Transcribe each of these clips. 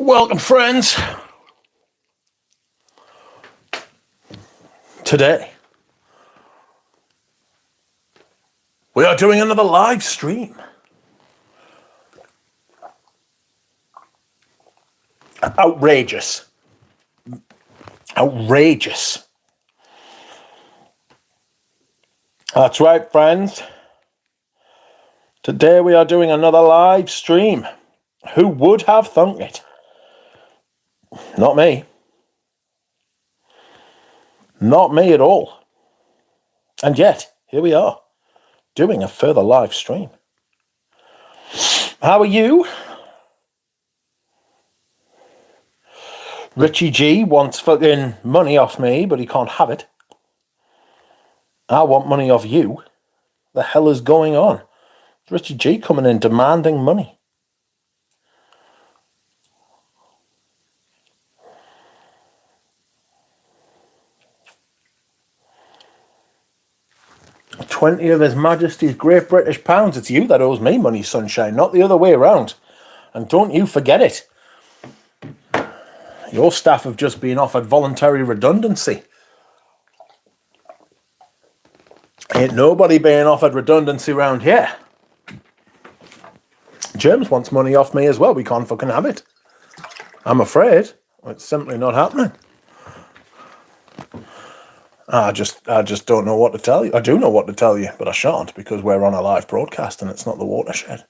Welcome, friends. Today, we are doing another live stream. Outrageous. Outrageous. That's right, friends. Today we are doing another live stream. Who would have thunk it? Not me. Not me at all. And yet, here we are, doing a further live stream. How are you? Richie G wants fucking money off me, but he can't have it. I want money off you. The hell is going on? Richie G coming in demanding money. $20 of His Majesty's Great British Pounds. It's you that owes me money, sunshine, not the other way around. And don't you forget it. Your staff have just been offered voluntary redundancy. Ain't nobody being offered redundancy round here. James wants money off me as well. We can't fucking have it. I'm afraid. It's simply not happening. I just don't know what to tell you. I do know what to tell you, but I shan't because we're on a live broadcast and it's not the watershed.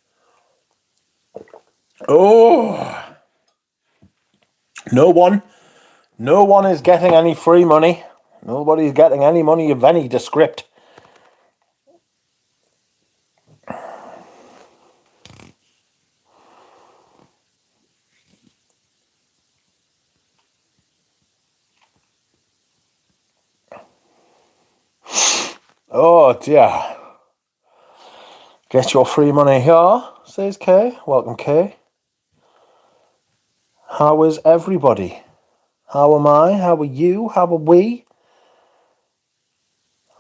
Oh. No one is getting any free money. Nobody's getting any money of any descript. Oh dear. Get your free money here, says Kay. Welcome, Kay. How is everybody? How am I? How are you? How are we?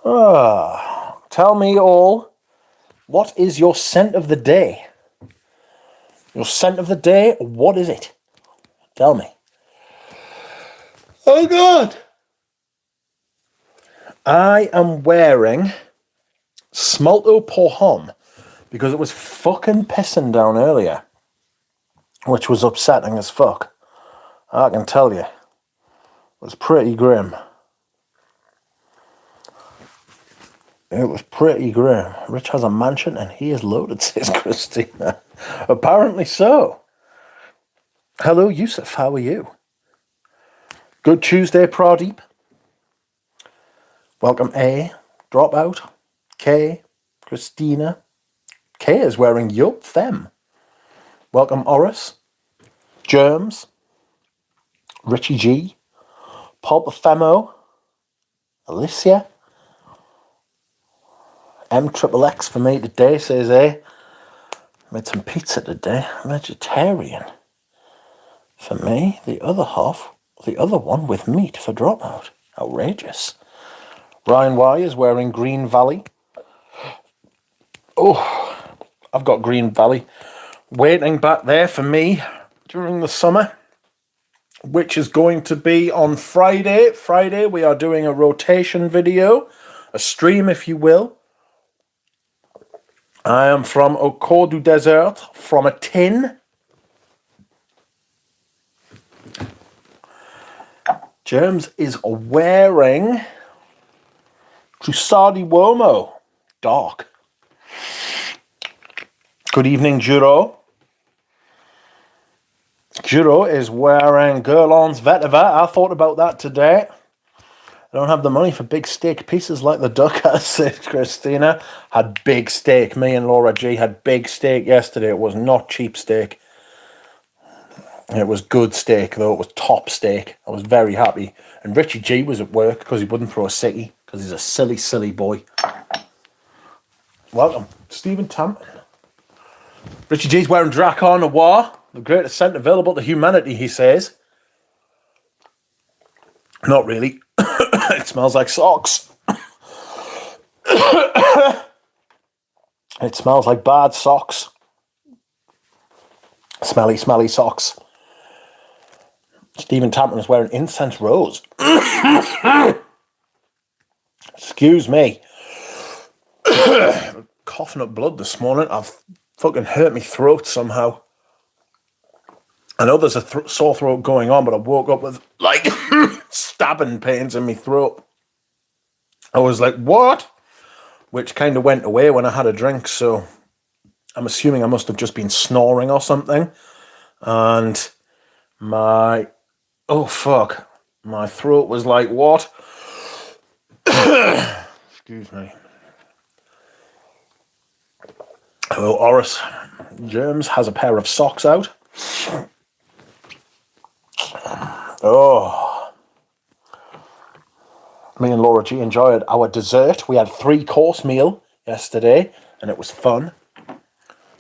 Tell me all. What is your scent of the day? Your scent of the day, what is it? Tell me. Oh God. I am wearing Smolto Porhom because it was fucking pissing down earlier, which was upsetting as fuck. I can tell you. It was pretty grim. It was pretty grim. Rich has a mansion and he is loaded, says Christina. Apparently so. Hello, Yusuf. How are you? Good Tuesday, Pradeep. Welcome, A. Dropout. K. Christina. K is wearing Yup Them. Welcome, Oris. Germs. Richie G. Pulp Femo. Alicia. M XXX for me today, says A. Made some pizza today. Vegetarian. For me, the other one with meat for Dropout. Outrageous. Ryan Y is wearing Green Valley. Oh, I've got Green Valley waiting back there for me during the summer, which is going to be on Friday. Friday, we are doing a rotation video, a stream, if you will. I am from Au Cours du Desert, from a tin. James is wearing Trusadi Womo, dark. Good evening, Juro. Juro is wearing Guerlain's Vetiver. I thought about that today. I don't have the money for big steak pieces like the duck has, said Christina. Had big steak. Me and Laura G had big steak yesterday. It was not cheap steak. It was good steak, though. It was top steak. I was very happy. And Richie G was at work because he wouldn't throw a sickie because he's a silly, silly boy. Welcome, Stephen Tampton. Richie G's wearing Drakkar Noir, the greatest scent available to humanity, he says. Not really. It smells like socks. It smells like bad socks. Smelly, smelly socks. Stephen Tampton is wearing incense rose. Excuse me. Coughing up blood this morning. I've fucking hurt my throat somehow. I know there's a sore throat going on, but I woke up with, like, stabbing pains in my throat. I was like, what? Which kind of went away when I had a drink, so I'm assuming I must have just been snoring or something. And my... oh, fuck. My throat was like, what? Excuse me. Hello, Oris. Germs has a pair of socks out. Oh. Me and Laura G enjoyed our dessert. We had 3-course meal yesterday, and it was fun.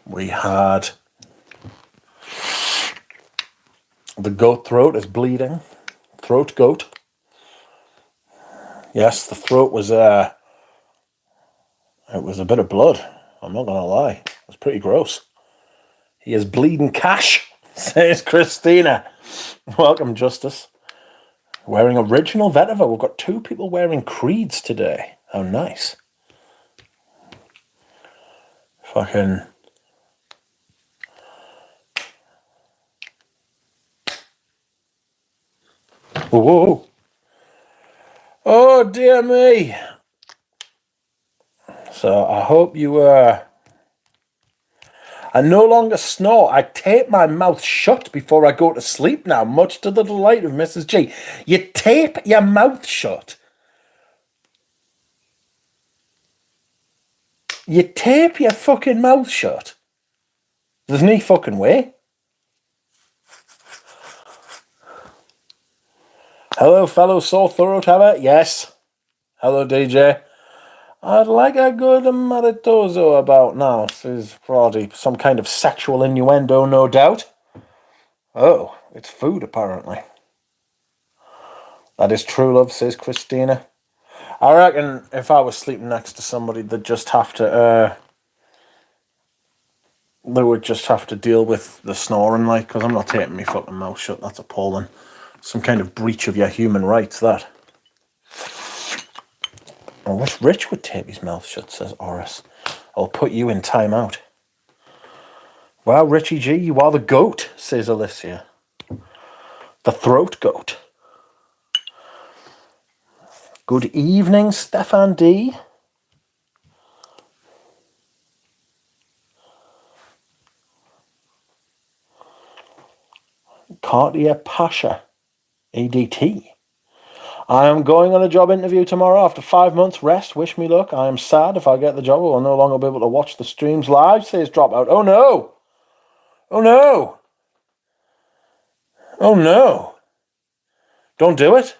We had... the goat throat is bleeding. Throat goat. Yes, the throat was... it was a bit of blood. I'm not going to lie. It was pretty gross. He is bleeding cash, says Christina. Welcome, Justice. Wearing original vetiver. We've got 2 people wearing creeds today. How nice. Fucking... whoa. Oh, dear me. So, I hope you... I no longer snore. I tape my mouth shut before I go to sleep now, much to the delight of Mrs. G. You tape your mouth shut. You tape your fucking mouth shut. There's no fucking way. Hello, fellow sore throat haver. Yes. Hello, DJ. I'd like a good maritoso about now, says Brody. Some kind of sexual innuendo, no doubt. Oh, it's food, apparently. That is true love, says Christina. I reckon if I was sleeping next to somebody, they'd just have to, they would just have to deal with the snoring, like, because I'm not taping my fucking mouth shut. That's appalling. Some kind of breach of your human rights, that. I wish Rich would tape his mouth shut, says Oris. I'll put you in timeout. Wow, Richie G, you are the goat, says Alicia. The throat goat. Good evening, Stefan D. Cartier Pasha. ADT. I am going on a job interview tomorrow after 5 months rest. Wish me luck. I am sad if I get the job. I will no longer be able to watch the streams live, says Dropout. Oh no! Oh no! Oh no! Don't do it.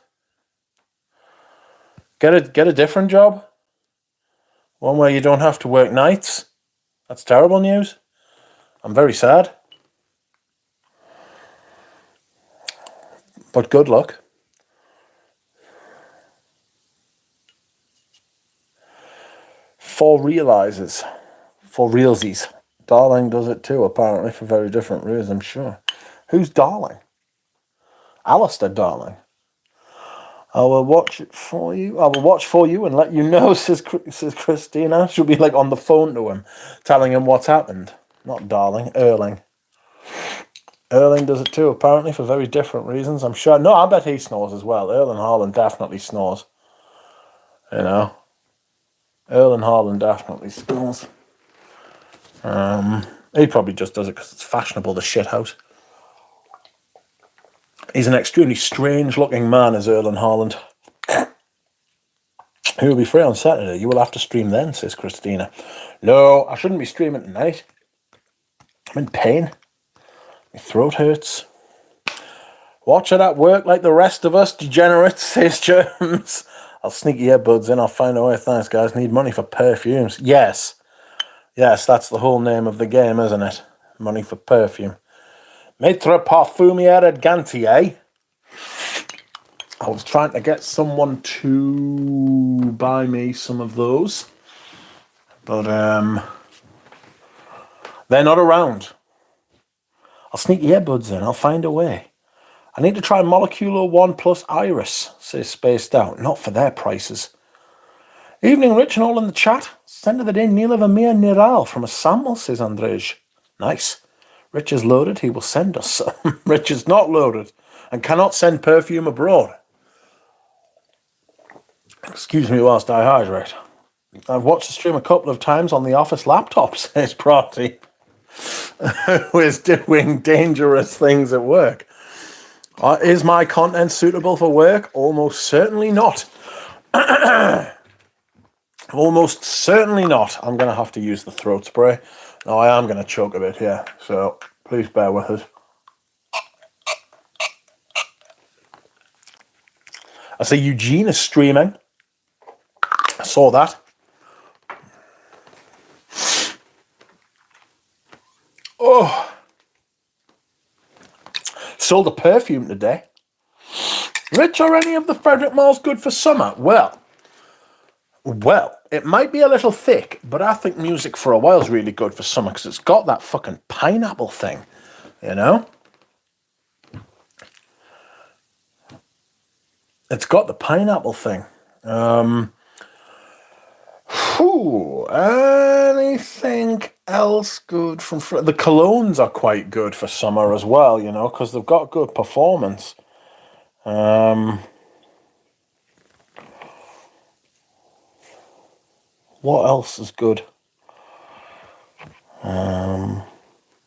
Get a different job. One where you don't have to work nights. That's terrible news. I'm very sad. But good luck. For realsies. Darling does it too, apparently, for very different reasons, I'm sure. Who's Darling? Alistair Darling. I will watch it for you. I will watch for you and let you know, says Christina. She'll be like on the phone to him, telling him what's happened. Not Darling, Erling. Erling does it too, apparently, for very different reasons, I'm sure. No, I bet he snores as well. Erling Haaland definitely snores. You know. Erling Haaland definitely snores. He probably just does it because it's fashionable, the shithouse. He's an extremely strange-looking man, is Erling Haaland. He will be free on Saturday. You will have to stream then, says Christina. No, I shouldn't be streaming tonight. I'm in pain. My throat hurts. Watch it at work like the rest of us, degenerates, says Germs. I'll sneak earbuds in. I'll find a way. Thanks, guys. Need money for perfumes. Yes. Yes, that's the whole name of the game, isn't it? Money for perfume. Maitre Parfumiere Gantier. I was trying to get someone to buy me some of those. But, they're not around. I'll sneak earbuds in. I'll find a way. I need to try Molecular One plus Iris, says Spaced Out. Not for their prices. Evening, Rich, and all in the chat. Send of the day, Neil Vermeer Niral from a sample, says Andrej. Nice. Rich is loaded, he will send us some. Rich is not loaded and cannot send perfume abroad. Excuse me whilst I hydrate. I've watched the stream a couple of times on the office laptop, says Prati, who is doing dangerous things at work. Is my content suitable for work? Almost certainly not. Almost certainly not. I'm going to have to use the throat spray. No, I am going to choke a bit here, so please bear with us. I see Eugene is streaming. I saw that. Oh. Sold a perfume today. Rich, are any of the Frederick Malls good for summer? Well, it might be a little thick, but I think Music for a While is really good for summer because it's got that fucking pineapple thing, you know? It's got the pineapple thing. Anything else good from... The colognes are quite good for summer as well, you know, because they've got good performance. What else is good?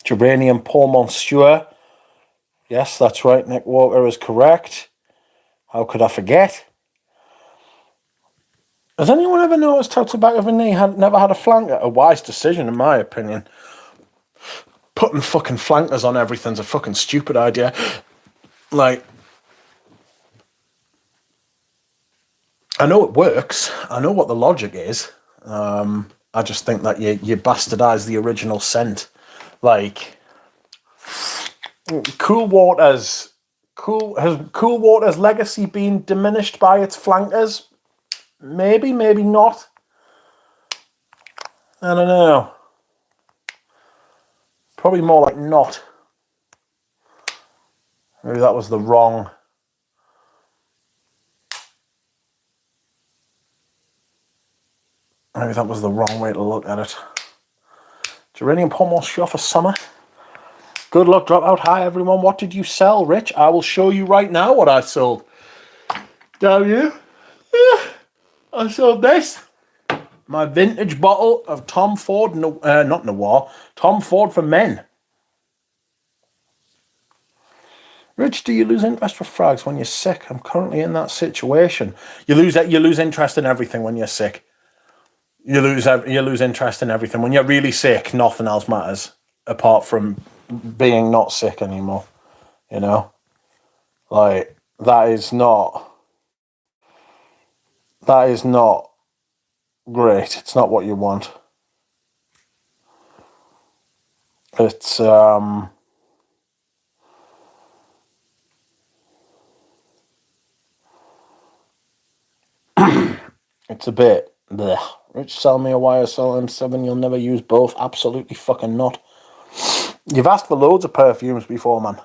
Geranium Pour Monsieur. Yes, that's right. Nick Walker is correct. How could I forget? Has anyone ever noticed how Tobacco Vanille never had a flanker? A wise decision, in my opinion. Putting fucking flankers on everything's a fucking stupid idea. Like, I know it works. I know what the logic is. I just think that you bastardize the original scent. Like, Cool Water's legacy been diminished by its flankers? Maybe, maybe not. I don't know. Probably more like not. Maybe that was the wrong... Maybe that was the wrong way to look at it. Geranium Pour Monsieur for summer. Good luck, Dropout. Hi, everyone. What did you sell, Rich? I will show you right now what I sold. Damn you. I sold this. My vintage bottle of Tom Ford, not Noir, Tom Ford for Men. Rich, do you lose interest for frags when you're sick? I'm currently in that situation. You lose interest in everything when you're sick. You lose interest in everything. When you're really sick, nothing else matters apart from being not sick anymore. You know? Like, that is not great. It's not what you want. It's it's a bit blech. Rich, sell me a YSL M7, you'll never use both. Absolutely fucking not. You've asked for loads of perfumes before, man.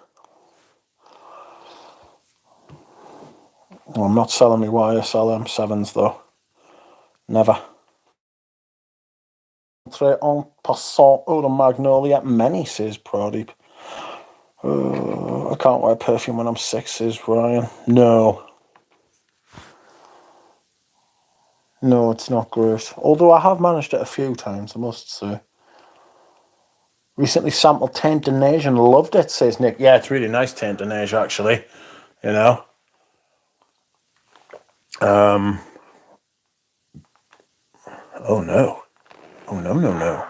Well, I'm not selling me YSL M7s, though. Never. Très en passant, eau de magnolia, many, says Pradeep. I can't wear perfume when I'm sick, says Ryan. No. No, it's not great. Although I have managed it a few times, I must say. Recently sampled Taint de Neige and loved it, says Nick. Yeah, it's really nice, Taint de Neige, actually. You know? Oh, no. Oh, no, no, no.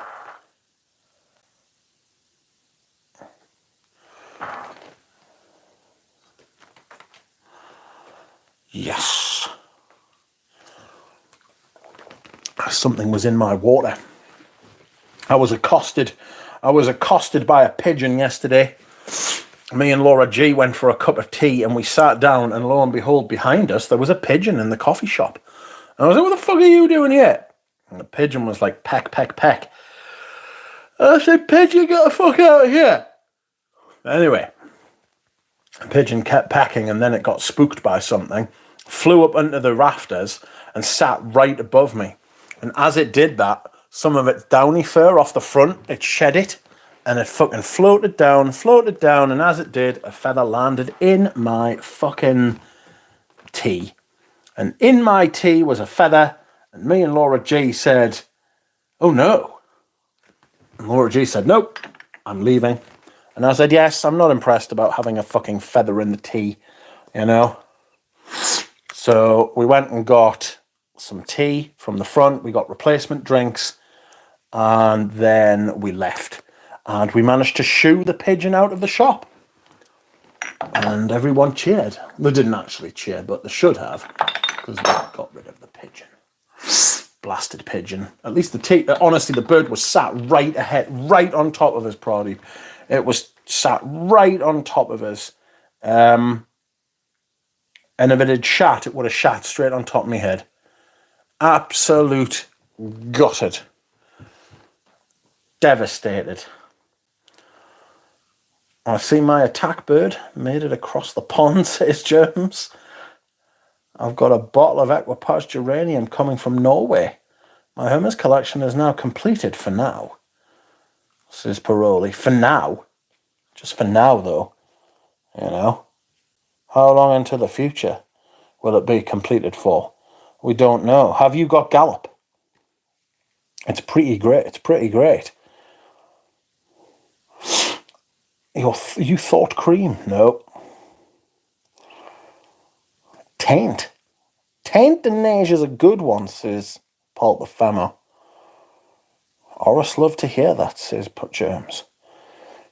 Yes. Something was in my water. I was accosted by a pigeon yesterday. Me and Laura G went for a cup of tea and we sat down, and lo and behold, behind us there was a pigeon in the coffee shop. And I was like, what the fuck are you doing here? And the pigeon was like, peck, peck, peck. And I said, pigeon, get the fuck out of here. Anyway, The pigeon kept pecking, and then it got spooked by something, flew up under the rafters, and sat right above me. And as it did that, some of its downy fur off the front, it shed it, and it fucking floated down, and as it did, a feather landed in my fucking tea. And in my tea was a feather, and me and Laura G said, "Oh no." And Laura G said, "Nope, I'm leaving." And I said, "Yes, I'm not impressed about having a fucking feather in the tea, you know." So we went and got some tea from the front, we got replacement drinks, and then we left. And we managed to shoo the pigeon out of the shop. And everyone cheered. They didn't actually cheer, but they should have, because they got rid of the pigeon. Blasted pigeon. At least honestly, the bird was sat right ahead, right on top of us, Proddy. It was sat right on top of us. And if it had shat, it would have shat straight on top of my head. Absolute gutted. Devastated. I see my attack bird made it across the pond, says Germs. I've got a bottle of Equipage geranium coming from Norway. My Hermes collection is now completed for now, says Paroli. For now. Just for now, though. You know. How long into the future will it be completed for? We don't know. Have you got Gallop? It's pretty great. It's pretty great. You thought cream? No. Taint. Taint de Neige is a good one, says Paul the Famo. Oris love to hear that, says Germs.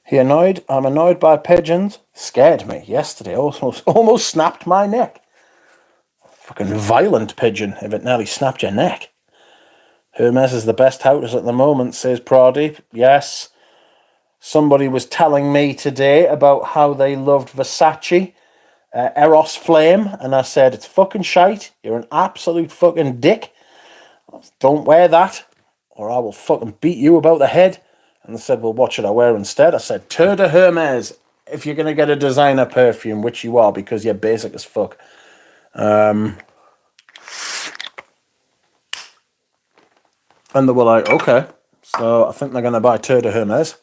I'm annoyed by pigeons. Scared me yesterday. Almost snapped my neck. Fucking violent pigeon if it nearly snapped your neck. Hermes is the best house at the moment, says Proddy. Yes. Somebody was telling me today about how they loved Versace, Eros Flame, and I said, it's fucking shite. You're an absolute fucking dick. Don't wear that, or I will fucking beat you about the head. And they said, well, what should I wear instead? I said, Tour de Hermes, if you're going to get a designer perfume, which you are because you're basic as fuck. And they were like, okay. So I think they're going to buy Tour de Hermes.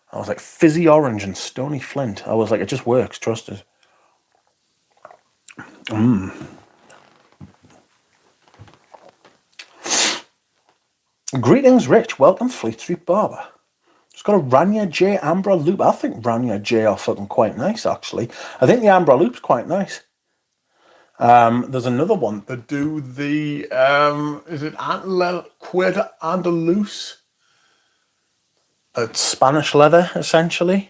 I was like, fizzy orange and stony flint. I was like, it just works, trust us. Greetings, Rich. Welcome to Fleet Street Barber. Just got a Rania J Ambra loop. I think Rania J are fucking quite nice, actually. I think the Ambra loop's quite nice. There's another one that do the, is it Cuerda Andaluz? It's Spanish leather, essentially.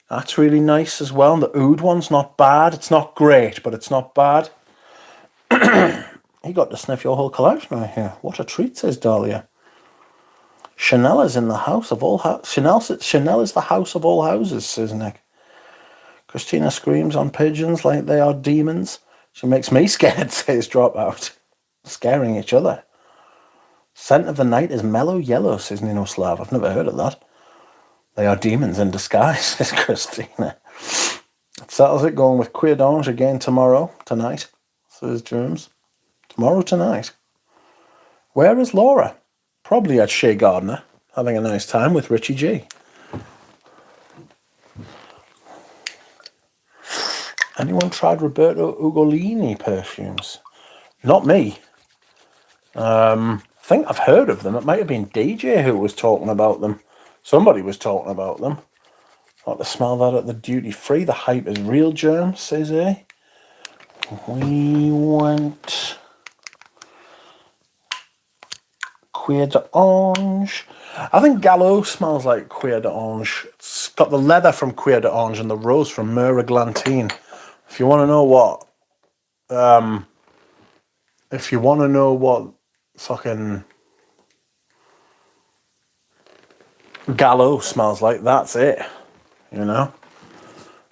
That's really nice as well. And the oud one's not bad. It's not great, but it's not bad. He got to sniff your whole collection right here. What a treat, says Dahlia. Chanel is in the house of all Chanel is the house of all houses, says Nick. Christina screams on pigeons like they are demons. She makes me scared, says Dropout. Scaring each other. Scent of the night is mellow yellow, says Nino Slav. I've never heard of that. They are demons in disguise, says Christina. It settles it, going with Queer d'Ange again tonight, says Germs. Tomorrow tonight. Where is Laura? Probably at Shea Gardner, having a nice time with Richie G. Anyone tried Roberto Ugolini perfumes? Not me. I think I've heard of them. It might have been DJ who was talking about them. Somebody was talking about them. Like to smell that at the duty free. The hype is real, Germ, says A. We went Cuir d'Ange. I think Gallo smells like Cuir d'Ange. It's got the leather from Cuir d'Ange and the rose from Mur Eglantine. If you want to know what, fucking Gallo smells like, that's it. You know?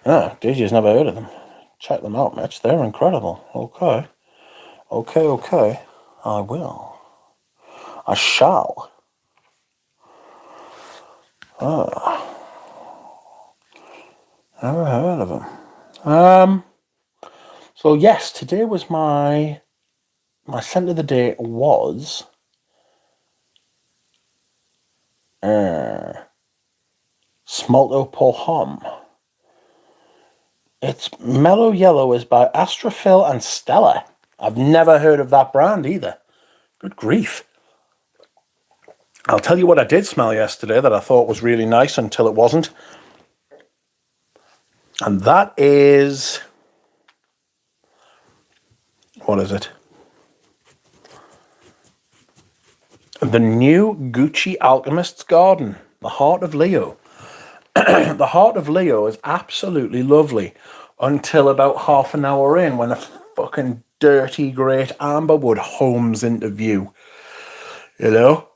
Yeah, DJ's never heard of them. Check them out, Mitch. They're incredible. Okay. Okay. I will. I shall. Never heard of them. So yes, today was my scent of the day was Smolto Pohom. It's Mellow Yellow is by Astrophil and Stella. I've never heard of that brand either. Good grief. I'll tell you what I did smell yesterday that I thought was really nice until it wasn't. And that is... what is it? The new Gucci Alchemist's Garden. The Heart of Leo. The Heart of Leo is absolutely lovely until about half an hour in when a fucking dirty great amberwood homes into view. You know?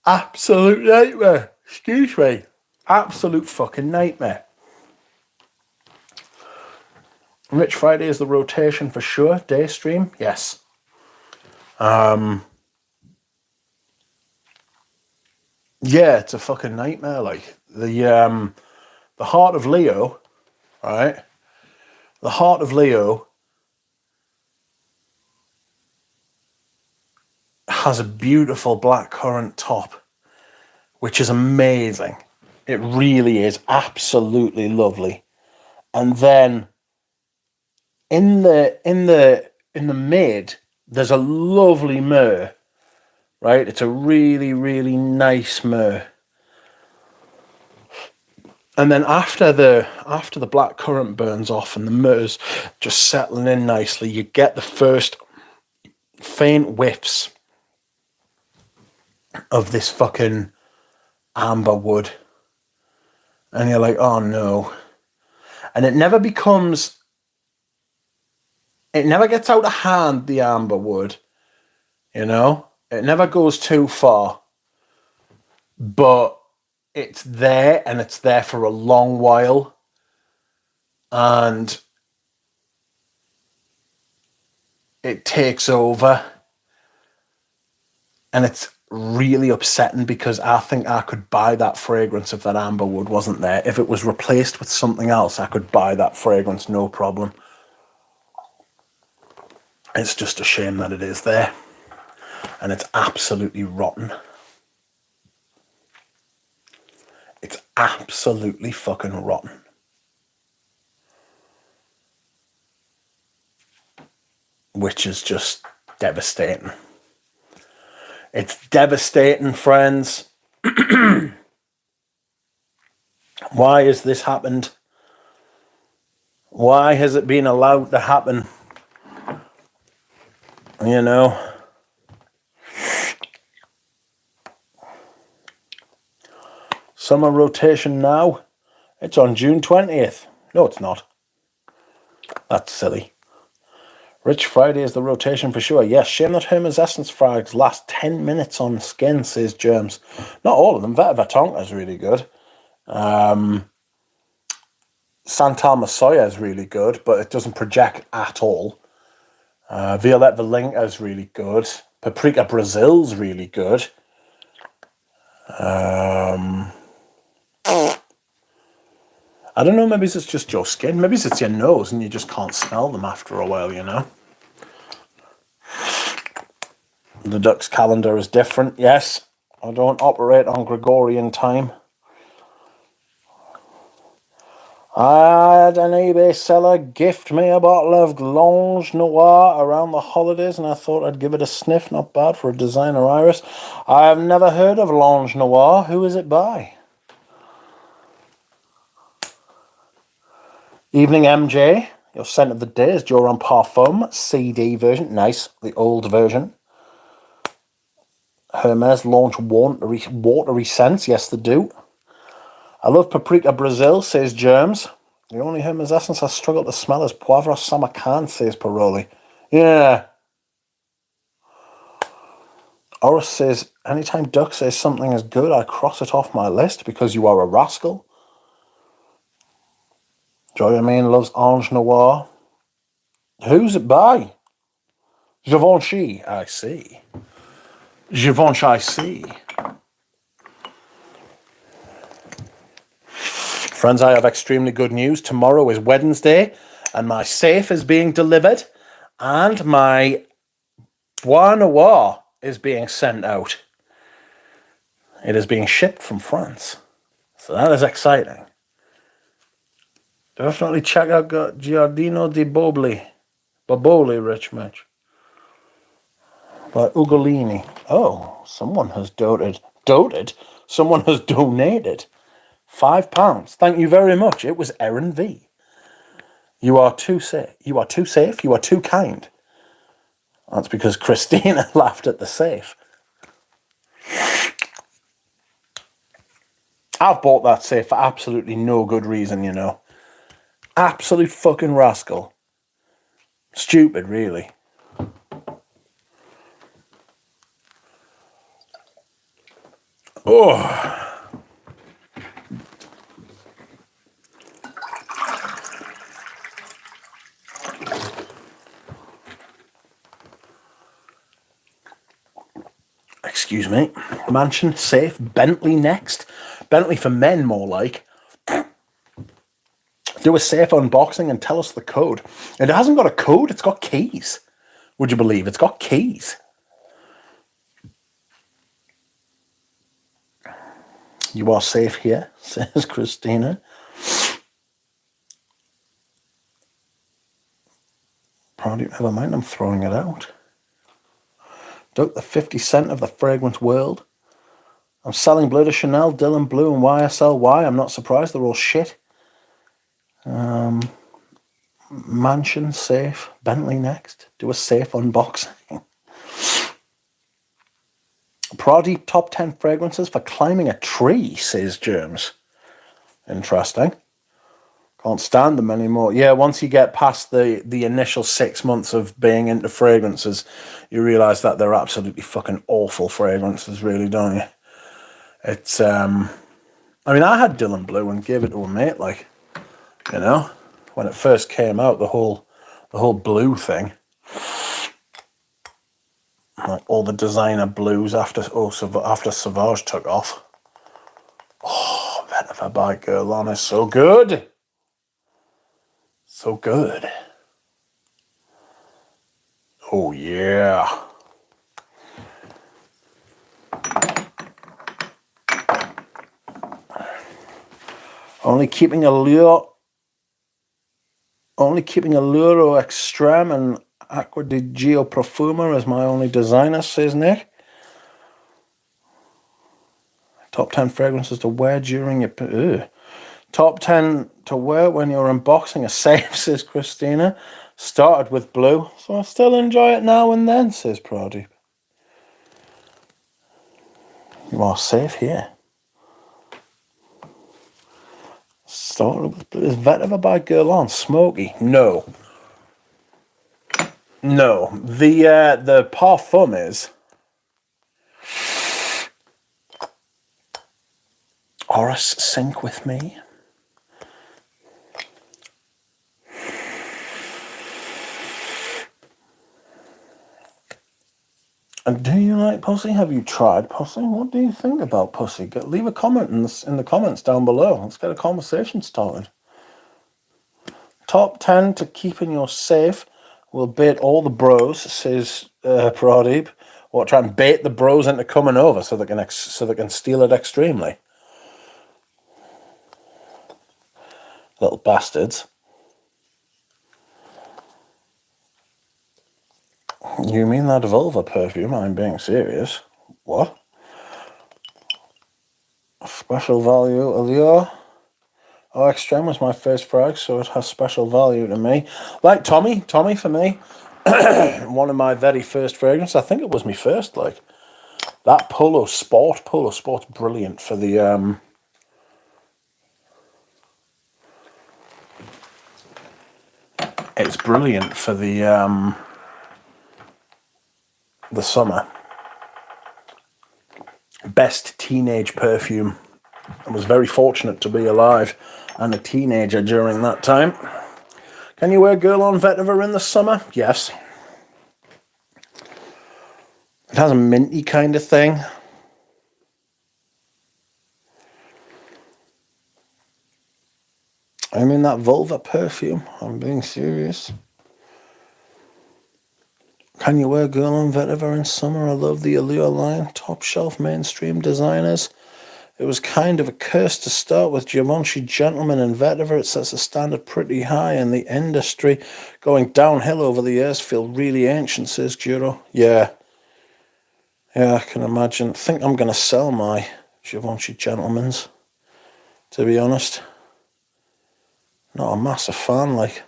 Absolute nightmare. Excuse me. Absolute fucking nightmare. Rich Friday is the rotation for sure. Day stream, yes. Yeah, it's a fucking nightmare. Like the Heart of Leo, right? The Heart of Leo has a beautiful black currant top, which is amazing. It really is absolutely lovely. And then in the mid, there's a lovely myrrh, right? It's a really, really nice myrrh. And then after the black currant burns off and the myrrh's just settling in nicely, you get the first faint whiffs of this fucking amber wood. And you're like, oh no. And it never gets out of hand, the amber wood. You know? It never goes too far. But it's there, and it's there for a long while. And it takes over. And it's really upsetting because I think I could buy that fragrance if that amber wood wasn't there. If it was replaced with something else, I could buy that fragrance, no problem. It's just a shame that it is there. And it's absolutely rotten. It's absolutely fucking rotten. Which is just devastating. It's devastating, friends. Why has this happened? Why has it been allowed to happen? You know? Summer rotation now. It's on June 20th. No, it's not. That's silly. Rich Friday is the rotation for sure. Yes, shame that Hermes Essence frags last 10 minutes on skin, says Germs. Not all of them. Vetiver Tonka is really good. Santal Masoya is really good, but it doesn't project at all. Violette Valinka is really good. Paprika Brazil's really good. I don't know, maybe it's just your skin. Maybe it's your nose and you just can't smell them after a while, you know? The Duck's calendar is different, yes. I don't operate on Gregorian time. I had an eBay seller gift me a bottle of L'Ange Noir around the holidays, and I thought I'd give it a sniff. Not bad for a designer iris. I have never heard of L'Ange Noir. Who is it by? Evening MJ. Your scent of the day is Joran Parfum CD version. Nice. The old version. Hermes launch watery scents. Yes, they do. I love Paprika Brazil, says Germs. The only Hermes essence I struggle to smell is Poivre Samarkand, says Paroli. Yeah. Oris says, anytime Duck says something is good, I cross it off my list because you are a rascal. Joy Amin loves Ange Noir. Who's it by? Givenchy, I see. Givenchy, I see. Friends, I have extremely good news. Tomorrow is Wednesday, and my safe is being delivered, and my Bois Noir is being sent out. It is being shipped from France. So that is exciting. Definitely check out Giardino di Boboli, Rich Mitch. By Ugolini. Oh, someone has doted. Doted? Someone has donated £5. Thank you very much. It was Erin V. You are too safe. You are too safe. You are too kind. That's because Christina laughed at the safe. I've bought that safe for absolutely no good reason, you know. Absolute fucking rascal. Stupid, really. Oh. Excuse me. Mansion, safe, Bentley next. Bentley for men, more like. Do a safe unboxing and tell us the code. It hasn't got a code, it's got keys. Would you believe? It's got keys. You are safe here, says Christina. Probably, never mind, I'm throwing it out. Duck the 50 cent of the fragrance world. I'm selling Bleu de Chanel, Dylan Blue, and YSLY. I'm not surprised, they're all shit. Mansion, safe, Bentley next. Do a safe unboxing. Pradeep top 10 fragrances for climbing a tree, says Germs. Interesting. Can't stand them anymore. Yeah, once you get past the initial 6 months of being into fragrances, you realise that they're absolutely fucking awful fragrances, really, don't you? It's, I mean, I had Dylan Blue and gave it to a mate, like, you know, when it first came out, the whole blue thing. Like all the designer blues after Sauvage took off. Oh, Vetiver by Guerlain is so good. So good. Oh, yeah. Only keeping Allure Extreme and Acqua di Gio Profumo as my only designer, says Nick. Top 10 fragrances to wear during your... Top 10 to wear when you're unboxing a safe, says Christina. Started with blue, so I still enjoy it now and then, says Pradeep. You are safe here. Started with blue. Is Vetiver by Guerlain smoky? No. No. The Parfum is... Horace, sync with me. And do you like pussy? Have you tried pussy? What do you think about pussy? Leave a comment in the comments down below. Let's get a conversation started. Top 10 to keep in your safe. We'll bait all the bros, says Pradeep. What, try and bait the bros into coming over so they can steal it extremely. Little bastards. You mean that vulva perfume? I'm being serious. What? Special value Allure. Oh, Extreme was my first frag, so it has special value to me. Like Tommy for me. One of my very first fragrances. I think it was my first, like. That Polo Sport's brilliant for the it's brilliant for the summer. Best teenage perfume. I was very fortunate to be alive and a teenager during that time. Can you wear Guerlain Vetiver in the summer? Yes. It has a minty kind of thing. I mean that vulva perfume. I'm being serious. Can you wear Girl on Vetiver in summer? I love the Allure line. Top shelf mainstream designers. It was kind of a curse to start with Givenchy Gentleman and Vetiver. It sets the standard pretty high in the industry. Going downhill over the years feel really ancient, says Juro. Yeah. Yeah, I can imagine. I think I'm going to sell my Givenchy Gentleman's, to be honest. Not a massive fan, like.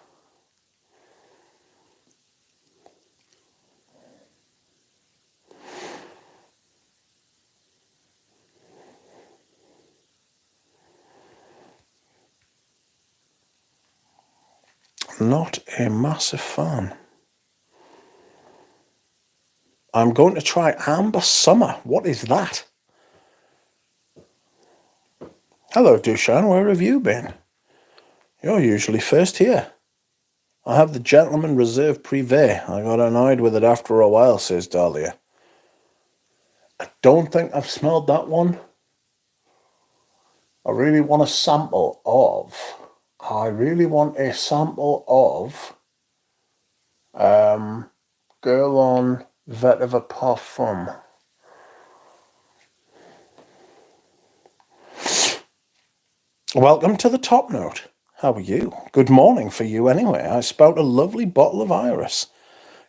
Not a massive fan. I'm going to try Amber Summer. What is that? Hello, Dushan. Where have you been? You're usually first here. I have the Gentleman Reserve Privé. I got annoyed with it after a while, says Dahlia. I don't think I've smelled that one. I really want a sample of Girl on Vetiver Parfum. Welcome to the top note. How are you? Good morning for you anyway. I spout a lovely bottle of Iris.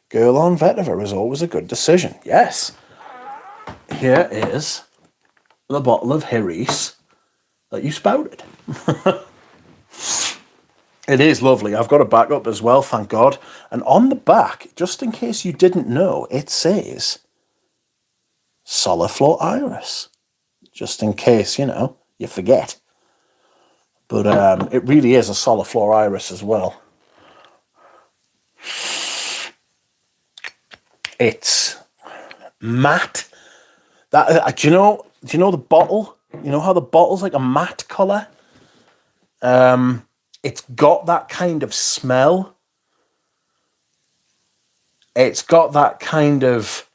Girl on Vetiver is always a good decision. Yes. Here is the bottle of Iris that you spouted. It is lovely. I've got a backup as well, thank God. And on the back, just in case you didn't know, it says Soliflor Iris. Just in case, you forget. But it really is a Soliflor Iris as well. It's matte. Do you know the bottle? You know how the bottle's like a matte colour? It's got that kind of smell. It's got that kind of...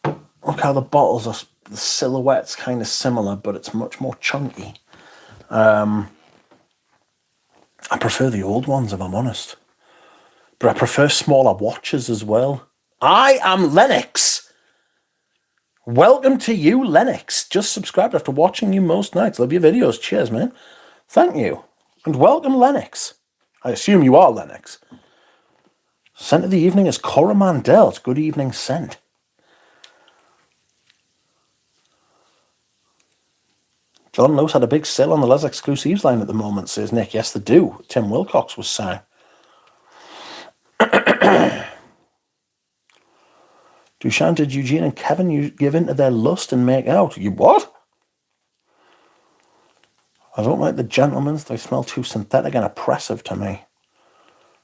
Look how the bottles are... The silhouette's kind of similar, but it's much more chunky. I prefer the old ones, if I'm honest. But I prefer smaller watches as well. I am Lennox. Welcome to you, Lennox. Just subscribed after watching you most nights. Love your videos. Cheers, man. Thank you. And welcome, Lennox. I assume you are Lennox. Scent of the evening is Coromandel. It's good evening scent. John Lewis had a big sale on the Les Exclusives line at the moment, says Nick. Yes, they do. Tim Wilcox was saying. Dushan, did Eugene and Kevin give in to their lust and make out? You what? I don't like the Gentlemen's. They smell too synthetic and oppressive to me.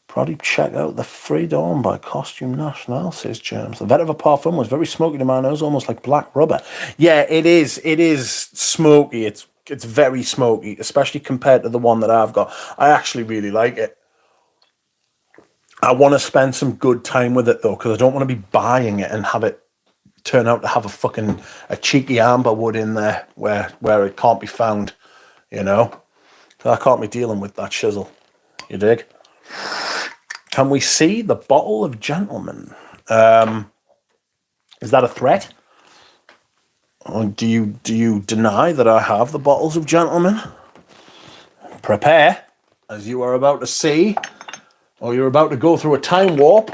Probably check out the Freedom by Costume National, says James. The Vetiver Parfum was very smoky to my nose, almost like black rubber. Yeah, it is. It is smoky. It's very smoky, especially compared to the one that I've got. I actually really like it. I want to spend some good time with it, though, because I don't want to be buying it and have it turn out to have a cheeky amber wood in there where it can't be found, So I can't be dealing with that shizzle. You dig? Can we see the bottle of Gentleman? Is that a threat? Or do you deny that I have the bottles of Gentleman? Prepare, as you are about to see, or you're about to go through a time warp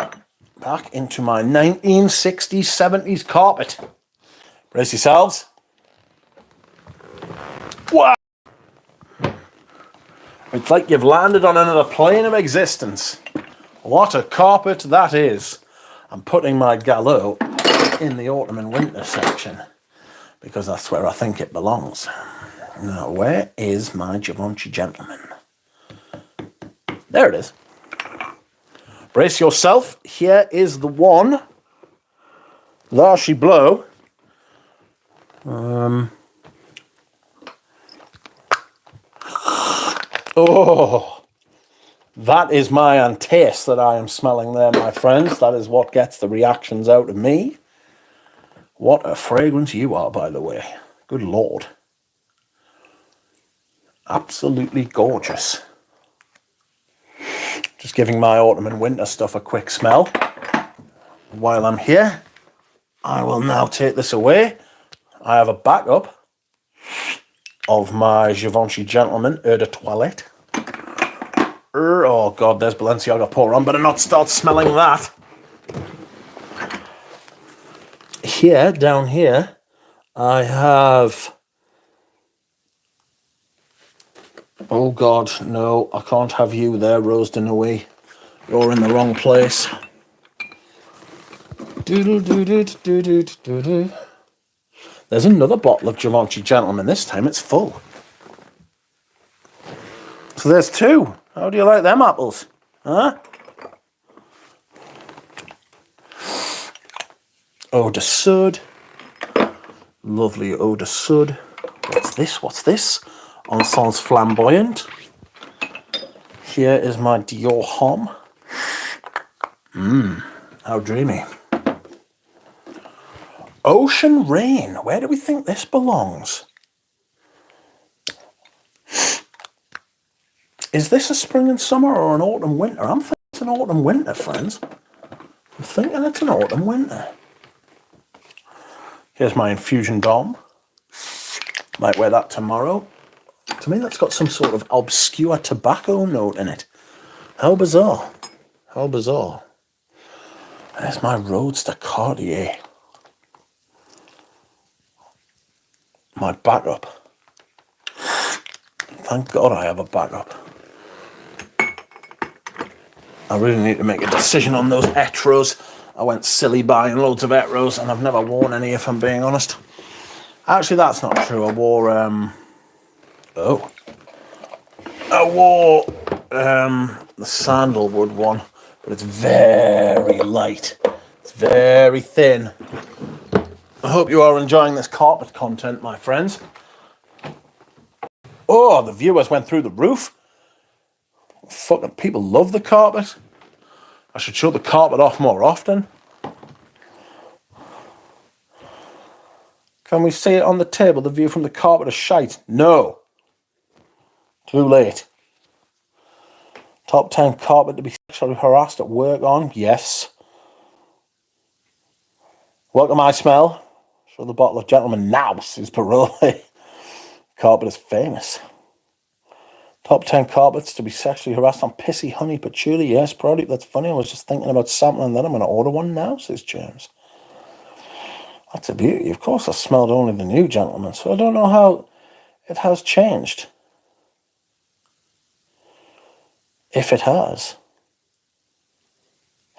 back into my 1960s, 70s carpet. Brace yourselves. Wow! It's like you've landed on another plane of existence. What a carpet that is. I'm putting my gallo in the autumn and winter section because that's where I think it belongs. Now, where is my Givenchy Gentleman? There it is. Brace yourself. Here is the one. There she blow. Oh, that is my Antace that I am smelling there, my friends. That is what gets the reactions out of me. What a fragrance you are, by the way. Good Lord. Absolutely gorgeous. Just giving my autumn and winter stuff a quick smell. While I'm here, I will now take this away. I have a backup of my Givenchy Gentleman Eau de Toilette. Oh God, there's Balenciaga pour on. Better not start smelling that. Here, down here, I have... Oh God, no, I can't have you there, Rose de Nuit. You're in the wrong place. There's another bottle of Givenchy Gentleman. This time it's full. So there's two. How do you like them apples? Huh? Eau de Sud. Lovely Eau de Sud. What's this? What's this? Encens Flamboyant. Here is my Dior Homme. How dreamy. Ocean Rain. Where do we think this belongs? Is this a spring and summer or an autumn winter? I'm thinking it's an autumn winter, friends. I'm thinking it's an autumn winter. Here's my Infusion Dom. Might wear that tomorrow. To me, that's got some sort of obscure tobacco note in it. How bizarre. How bizarre. There's my Roadster Cartier. My backup. Thank God I have a backup. I really need to make a decision on those Etros. I went silly buying loads of Etros and I've never worn any, if I'm being honest. Actually, that's not true. I wore the sandalwood one, but it's very light. It's very thin. I hope you are enjoying this carpet content, my friends. Oh, the viewers went through the roof. Fucking people love the carpet. I should show the carpet off more often. Can we see it on the table? The view from the carpet is shite. No. Too late. Top 10 carpet to be sexually harassed at work on? Yes. Welcome, I smell. Show the bottle of Gentleman now, says Paroli. Carpet is famous. Top 10 carpets to be sexually harassed on pissy honey patchouli. Yes, probably. That's funny. I was just thinking about sampling that. I'm going to order one now, says James. That's a beauty. Of course, I smelled only the new Gentleman, so I don't know how it has changed. If it has.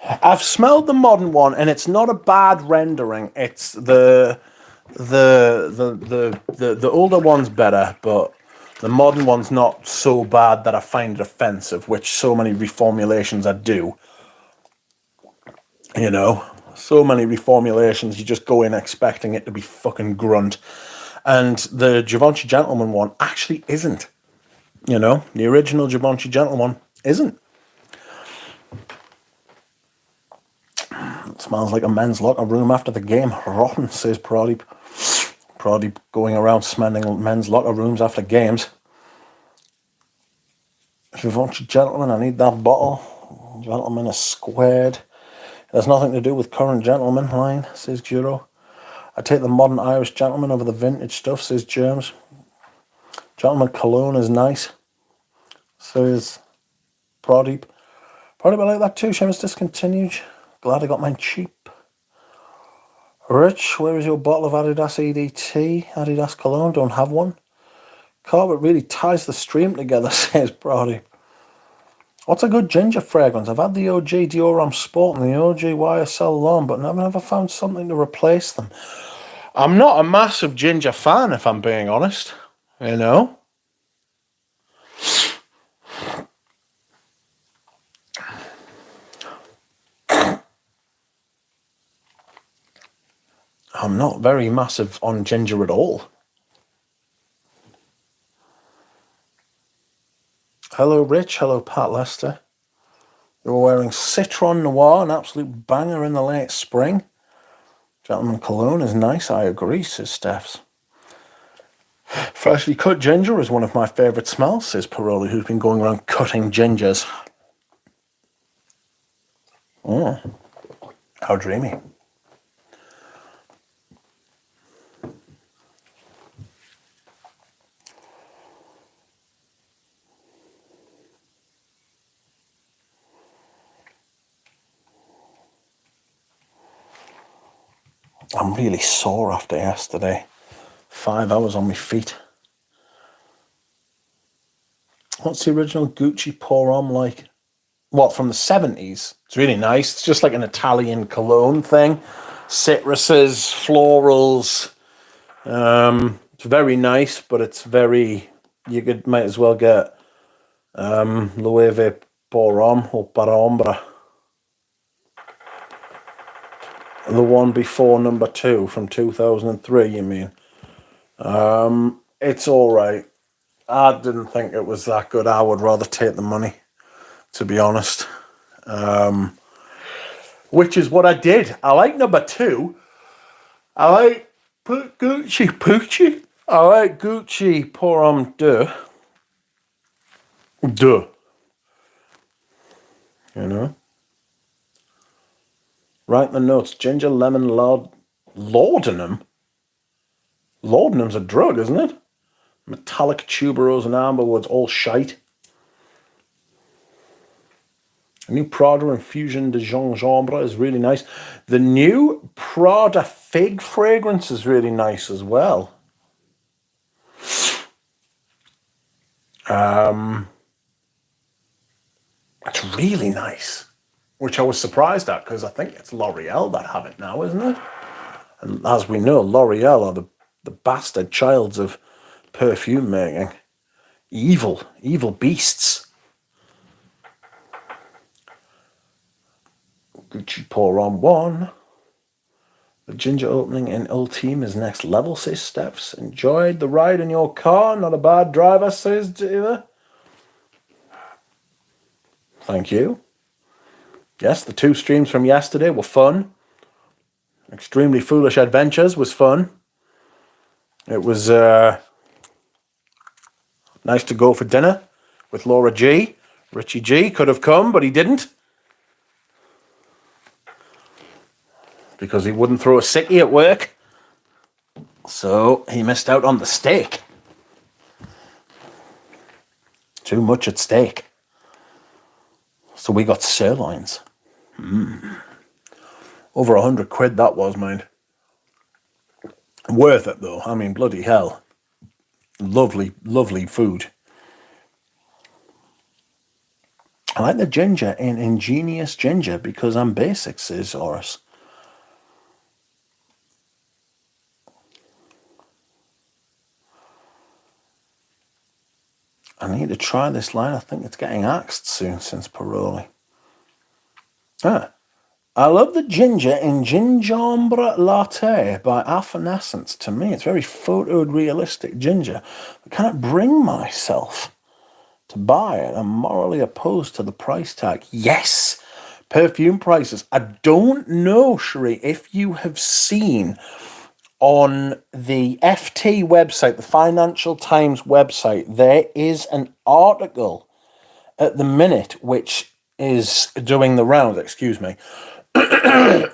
I've smelled the modern one, and it's not a bad rendering. It's the older one's better, but the modern one's not so bad that I find it offensive, which so many reformulations I do. You know, so many reformulations, you just go in expecting it to be fucking grunt. And the Givenchy Gentleman one actually isn't. You know, the original Givenchy Gentleman isn't. It smells like a men's locker room after the game. Rotten, says Pradeep. Pradeep going around smelling men's locker rooms after games. Givenchy Gentleman, I need that bottle. Gentleman is squared. It has nothing to do with current Gentleman line, says Juro. I take the modern Irish Gentleman over the vintage stuff, says James. Gentleman Cologne is nice, says Pradeep. Pradeep, I like that too. Shame it's discontinued. Glad I got mine cheap. Rich, where is your bottle of Adidas EDT? Adidas Cologne, don't have one. Carpet really ties the stream together, says Pradeep. What's a good ginger fragrance? I've had the OG Dior Homme Sport and the OG YSL L'Homme, but I've never found something to replace them. I'm not a massive ginger fan, if I'm being honest. You know? I'm not very massive on ginger at all. Hello, Rich. Hello, Pat Lester. You're wearing Citron Noir, an absolute banger in the late spring. Gentleman Cologne is nice, I agree, says Stephs. Freshly cut ginger is one of my favourite smells, says Paroli, who's been going around cutting gingers. Oh, how dreamy. I'm really sore after yesterday. 5 hours on my feet. What's the original Gucci Pour Homme like? What, from the 70s? It's really nice. It's just like an Italian cologne thing. Citruses, florals. It's very nice, but it's very... might as well get Loewe Pour Homme or Parombra. The one before number 2 from 2003, you mean? It's alright. I didn't think it was that good. I would rather take the money, to be honest. Which is what I did. I like number 2. I like Gucci. I like Gucci Pour Homme Deux. You know? Write the notes. Ginger, lemon, laudanum. Laudanum's a drug, isn't it? Metallic tuberose and amberwoods, all shite. A new Prada Infusion de Gingembre is really nice. The new Prada Fig fragrance is really nice as well. It's really nice, which I was surprised at because I think it's L'Oreal that have it now, isn't it? And as we know, L'Oreal are the bastard childs of perfume making. Evil beasts. Gucci Pour Homme 1. The ginger opening in Ultime is next level, says Stephs. Enjoyed the ride in your car. Not a bad driver, says Diva. Thank you. Yes, the 2 streams from yesterday were fun. Extremely Foolish Adventures was fun. It was nice to go for dinner with Laura G. Richie G could have come, but he didn't. Because he wouldn't throw a sickie at work. So he missed out on the steak. Too much at stake. So we got sirloins. Over 100 quid that was, mind. Worth it though. I mean, bloody hell. Lovely, lovely food. I like the ginger in Ingenious Ginger because I'm basic, says Horace. I need to try this line. I think it's getting axed soon since Paroli. I love the ginger in Gingembre Latte by Affinessence. To me, it's very photorealistic ginger. I can't bring myself to buy it. I'm morally opposed to the price tag. Yes, perfume prices. I don't know, Sheree, if you have seen on the FT website, the Financial Times website, there is an article at the minute which is doing the rounds,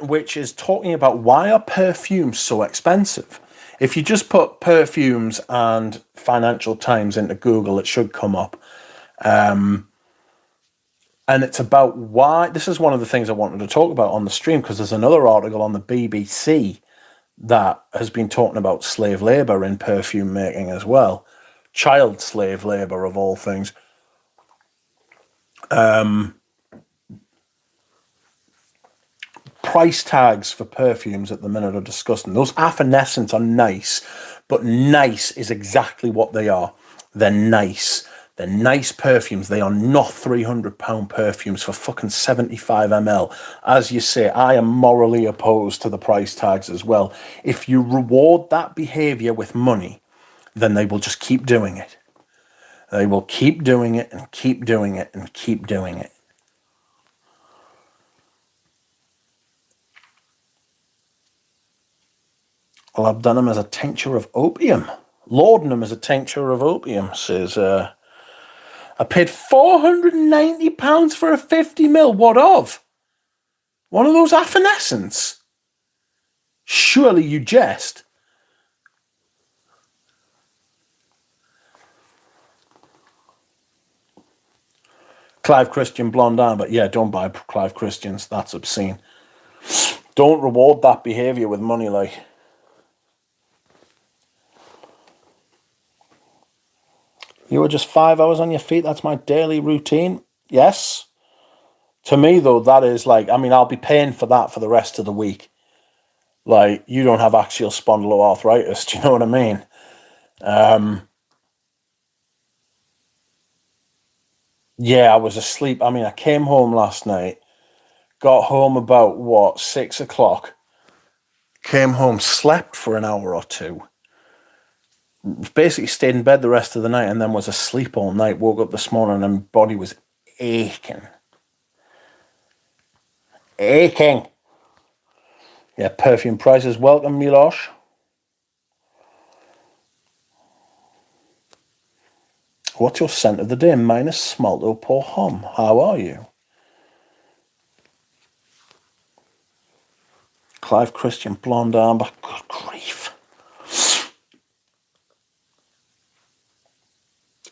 which is talking about why are perfumes so expensive. If you just put perfumes and Financial Times into Google, it should come up. And it's about why. This is one of the things I wanted to talk about on the stream because there's another article on the BBC that has been talking about slave labour in perfume making as well. Child slave labour, of all things. Price tags for perfumes at the minute are disgusting. Those Affinessence are nice, but nice is exactly what they are. They're nice. They're nice perfumes. They are not £300 perfumes for fucking 75 ml. As you say, I am morally opposed to the price tags as well. If you reward that behaviour with money, then they will just keep doing it. They will keep doing it and keep doing it and keep doing it. Labdanum as a tincture of opium. Laudanum is a tincture of opium, says, I paid £490 for a 50ml. What of? One of those effervescents? Surely you jest. Clive Christian blonde arm, but yeah, don't buy Clive Christians. That's obscene. Don't reward that behaviour with money, like. You were just 5 hours on your feet. That's my daily routine. Yes. To me, though, that is like, I mean, I'll be paying for that for the rest of the week. Like, you don't have axial spondyloarthritis. Do you know what I mean? Yeah, I was asleep. I mean, I came home last night, got home about, 6 o'clock. Came home, slept for an hour or two. Basically stayed in bed the rest of the night and then was asleep all night. Woke up this morning and my body was aching. Aching. Yeah, Perfume prices. Welcome, Milosh. What's your scent of the day? Minus Smalto Pour Homme. How are you? Clive Christian, blonde armbar. Good grief.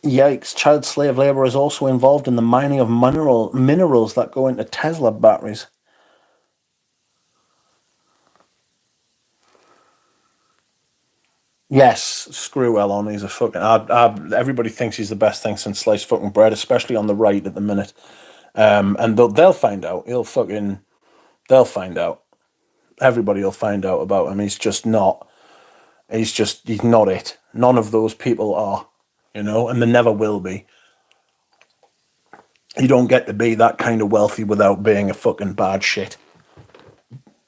Yikes. Child slave labour is also involved in the mining of minerals that go into Tesla batteries. Yes, screw Elon. He's a fucking... everybody thinks he's the best thing since sliced fucking bread, especially on the right at the minute. And they'll find out. They'll find out. Everybody will find out about him. He's not it. None of those people are, and they never will be. You don't get to be that kind of wealthy without being a fucking bad shit.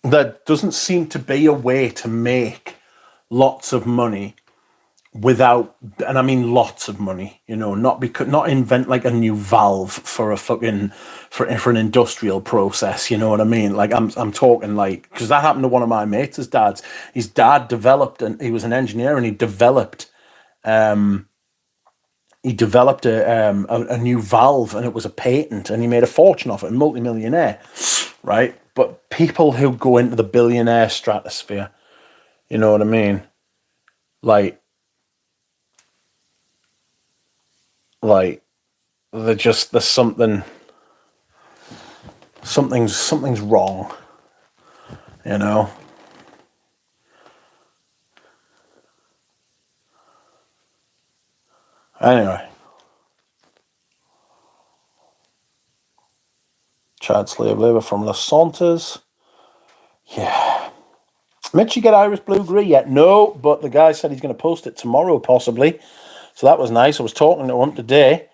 There doesn't seem to be a way to make lots of money without, and I mean lots of money, not invent like a new valve for a fucking for an industrial process, you know what I mean? Like I'm talking like, because that happened to one of my mates' dads. His dad developed, and he was an engineer, and he developed a new valve, and it was a patent, and he made a fortune off it, a multimillionaire, right? But people who go into the billionaire stratosphere, you know what I mean? Like they're just, there's something's wrong, Anyway, child slave labour from Los Santos. Yeah. Mitch, you get Irish Blue Gree yet? No, but the guy said he's going to post it tomorrow, possibly. So that was nice. I was talking to him today.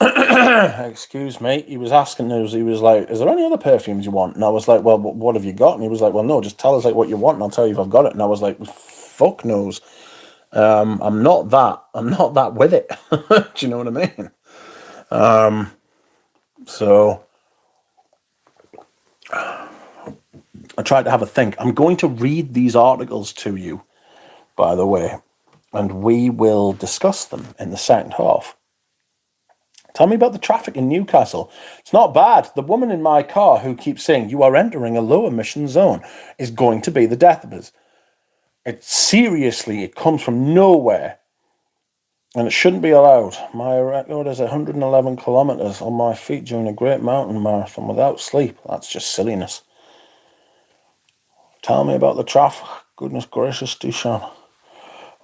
Excuse me. He was asking us, he was like, is there any other perfumes you want? And I was like, well, what have you got? And he was like, well, no, just tell us like what you want and I'll tell you if I've got it. And I was like, fuck knows. I'm not that with it. Do you know what I mean? So I tried to have a think. I'm going to read these articles to you, by the way, and we will discuss them in the second half. Tell me about the traffic in Newcastle. It's not bad. The woman in my car who keeps saying you are entering a low emission zone is going to be the death of us. It comes from nowhere. And it shouldn't be allowed. My record is 111 kilometres on my feet during a Great Mountain Marathon without sleep. That's just silliness. Tell me about the traffic. Goodness gracious, Dushan.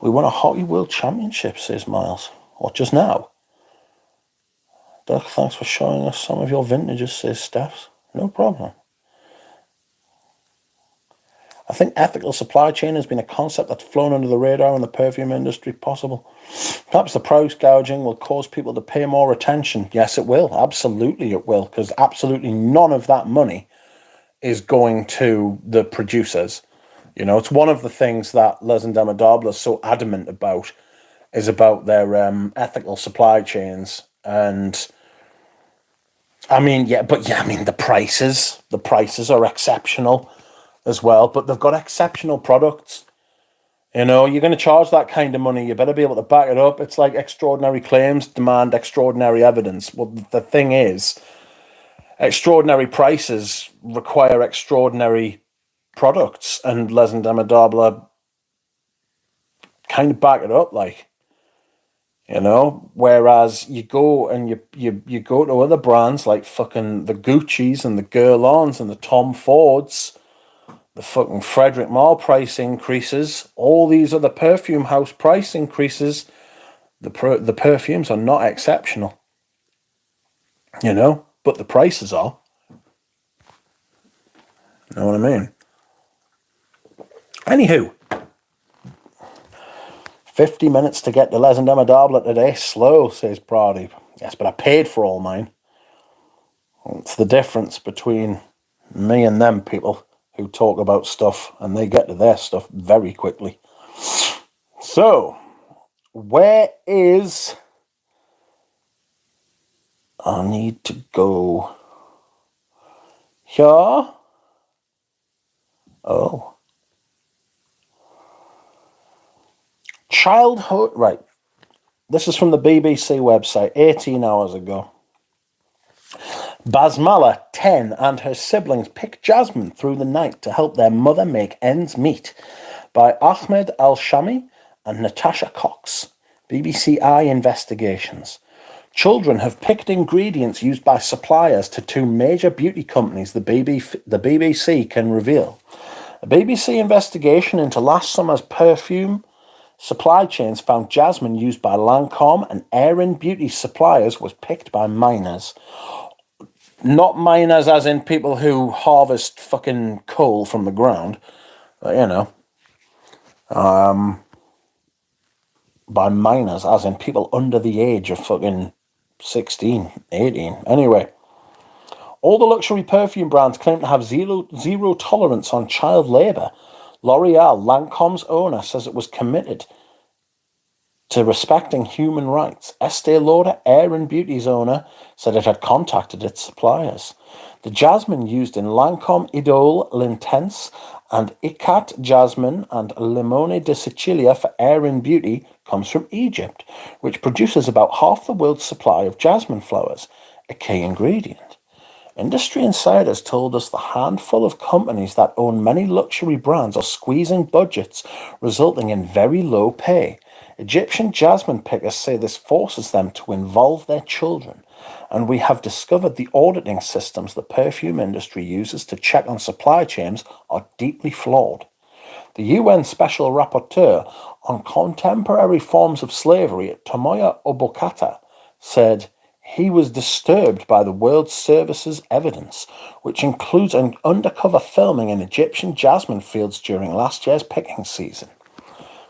We won a Hockey World Championship, says Miles. What, just now? Doug, thanks for showing us some of your vintages, says Stephs. No problem. I think ethical supply chain has been a concept that's flown under the radar in the perfume industry possible. Perhaps the price gouging will cause people to pay more attention. Yes, it will. Absolutely it will, because absolutely none of that money is going to the producers. It's one of the things that Les and Demodable is so adamant about, is about their ethical supply chains. And the prices are exceptional as well, but they've got exceptional products. You know, you're going to charge that kind of money. You better be able to back it up. It's like extraordinary claims demand extraordinary evidence. Well, the thing is, extraordinary prices require extraordinary products, and Les and Demodable kind of back it up, like, you know. Whereas you go and you go to other brands like fucking the Gucci's and the Guerlains and the Tom Fords, the fucking Frederick Malle price increases, all these other perfume house price increases, the perfumes are not exceptional, you know, but the prices are. You know what I mean? Anywho, 50 minutes to get to Les and Demodable today. Slow, says Pradeep. Yes, but I paid for all mine. It's the difference between me and them people who talk about stuff and they get to their stuff very quickly. So, where is... I need to go here. Oh. Childhood... Right. This is from the BBC website, 18 hours ago. Basmala, 10, and her siblings pick Jasmine through the night to help their mother make ends meet, by Ahmed Al-Shami and Natasha Cox. BBC Eye Investigations. Children have picked ingredients used by suppliers to two major beauty companies, the BBC can reveal. A BBC investigation into last summer's perfume supply chains found Jasmine used by Lancome and Erin Beauty suppliers was picked by minors. Not miners as in people who harvest fucking coal from the ground, but, you know. By minors as in people under the age of fucking 16, 18. Anyway, all the luxury perfume brands claim to have zero tolerance on child labour. L'Oreal, Lancome's owner, says it was committed to respecting human rights. Estee Lauder, Erin Beauty's owner, said it had contacted its suppliers. The jasmine used in Lancome Idole L'Intense and Ikat Jasmine and Limone de Sicilia for Erin Beauty comes from Egypt, which produces about half the world's supply of jasmine flowers, a key ingredient. Industry insiders told us the handful of companies that own many luxury brands are squeezing budgets, resulting in very low pay. Egyptian jasmine pickers say this forces them to involve their children, and we have discovered the auditing systems the perfume industry uses to check on supply chains are deeply flawed. The UN Special Rapporteur on Contemporary Forms of Slavery, Tomoya Obokata, said he was disturbed by the World Service's evidence, which includes an undercover filming in Egyptian jasmine fields during last year's picking season.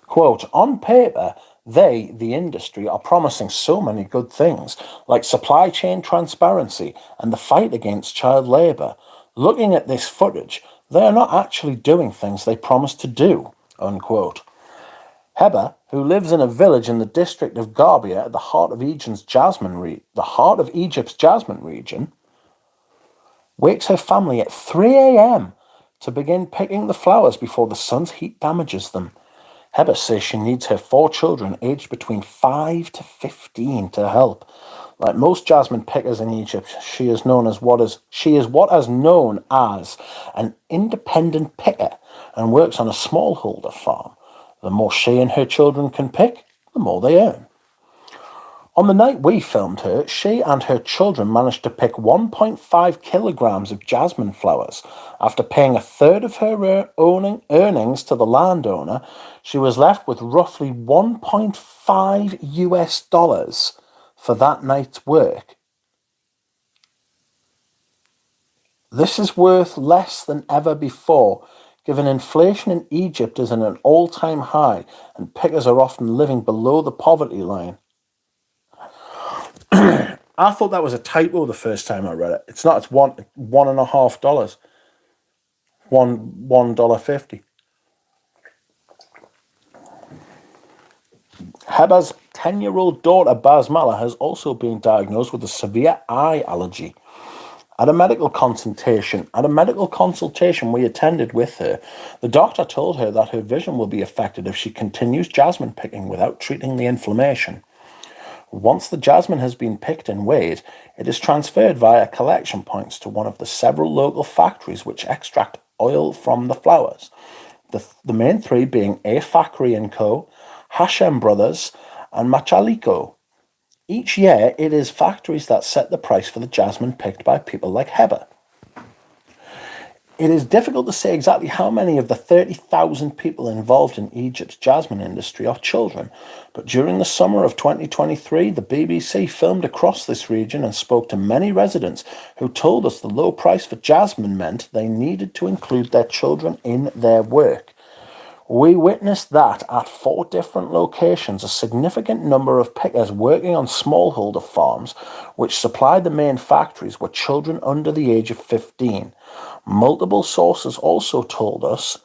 Quote, on paper, they, the industry, are promising so many good things, like supply chain transparency and the fight against child labour. Looking at this footage, they are not actually doing things they promised to do, unquote. Heba, who lives in a village in the district of Garbia at the heart of Egypt's jasmine region, wakes her family at 3 a.m. to begin picking the flowers before the sun's heat damages them. Heba says she needs her 4 children aged between 5 to 15 to help. Like most jasmine pickers in Egypt, she is what is known as an independent picker and works on a smallholder farm. The more she and her children can pick, the more they earn. On the night we filmed her, she and her children managed to pick 1.5 kilograms of jasmine flowers. After paying a third of her earnings to the landowner, she was left with roughly $1.5 for that night's work. This is worth less than ever before, given inflation in Egypt is at an all-time high and pickers are often living below the poverty line. I thought that was a typo the first time I read it. It's not. It's $1.50. $1.50. Heba's 10-year-old daughter Basmala has also been diagnosed with a severe eye allergy. At a medical consultation we attended with her, the doctor told her that her vision will be affected if she continues jasmine picking without treating the inflammation. Once the jasmine has been picked and weighed, it is transferred via collection points to one of the several local factories which extract oil from the flowers. The main three being A. Factory & Co., Hashem Brothers, and Machaliko. Each year, it is factories that set the price for the jasmine picked by people like Heber. It is difficult to say exactly how many of the 30,000 people involved in Egypt's jasmine industry are children, but during the summer of 2023, the BBC filmed across this region and spoke to many residents who told us the low price for jasmine meant they needed to include their children in their work. We witnessed that at 4 different locations, a significant number of pickers working on smallholder farms, which supplied the main factories, were children under the age of 15. Multiple sources also told us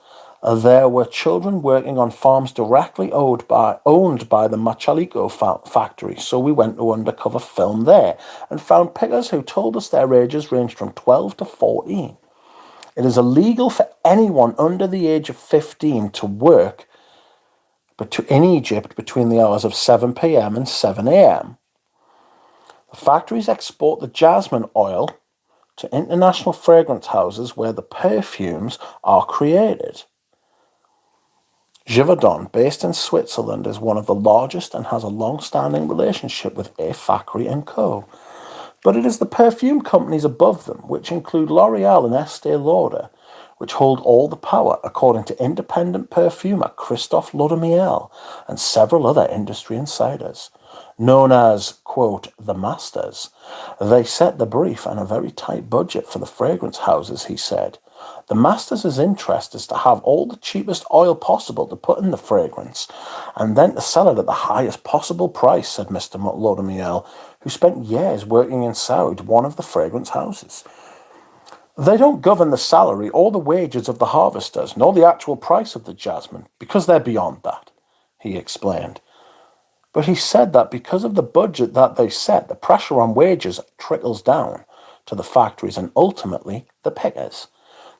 there were children working on farms directly owned by the Machaliko factory, so we went to undercover film there and found pickers who told us their ages ranged from 12 to 14. It is illegal for anyone under the age of 15 to work in Egypt between the hours of 7 p.m. and 7 a.m. The factories export the jasmine oil to international fragrance houses where the perfumes are created. Givaudan, based in Switzerland, is one of the largest and has a long-standing relationship with A. Factory & Co. But it is the perfume companies above them, which include L'Oreal and Estee Lauder, which hold all the power, according to independent perfumer Christophe Laudermiel and several other industry insiders. Known as, quote, the masters. They set the brief and a very tight budget for the fragrance houses, he said. The masters' interest is to have all the cheapest oil possible to put in the fragrance, and then to sell it at the highest possible price, said Mr. Laudermiel, who spent years working inside one of the fragrance houses. They don't govern the salary or the wages of the harvesters, nor the actual price of the jasmine, because they're beyond that, he explained. But he said that because of the budget that they set, the pressure on wages trickles down to the factories and ultimately the pickers.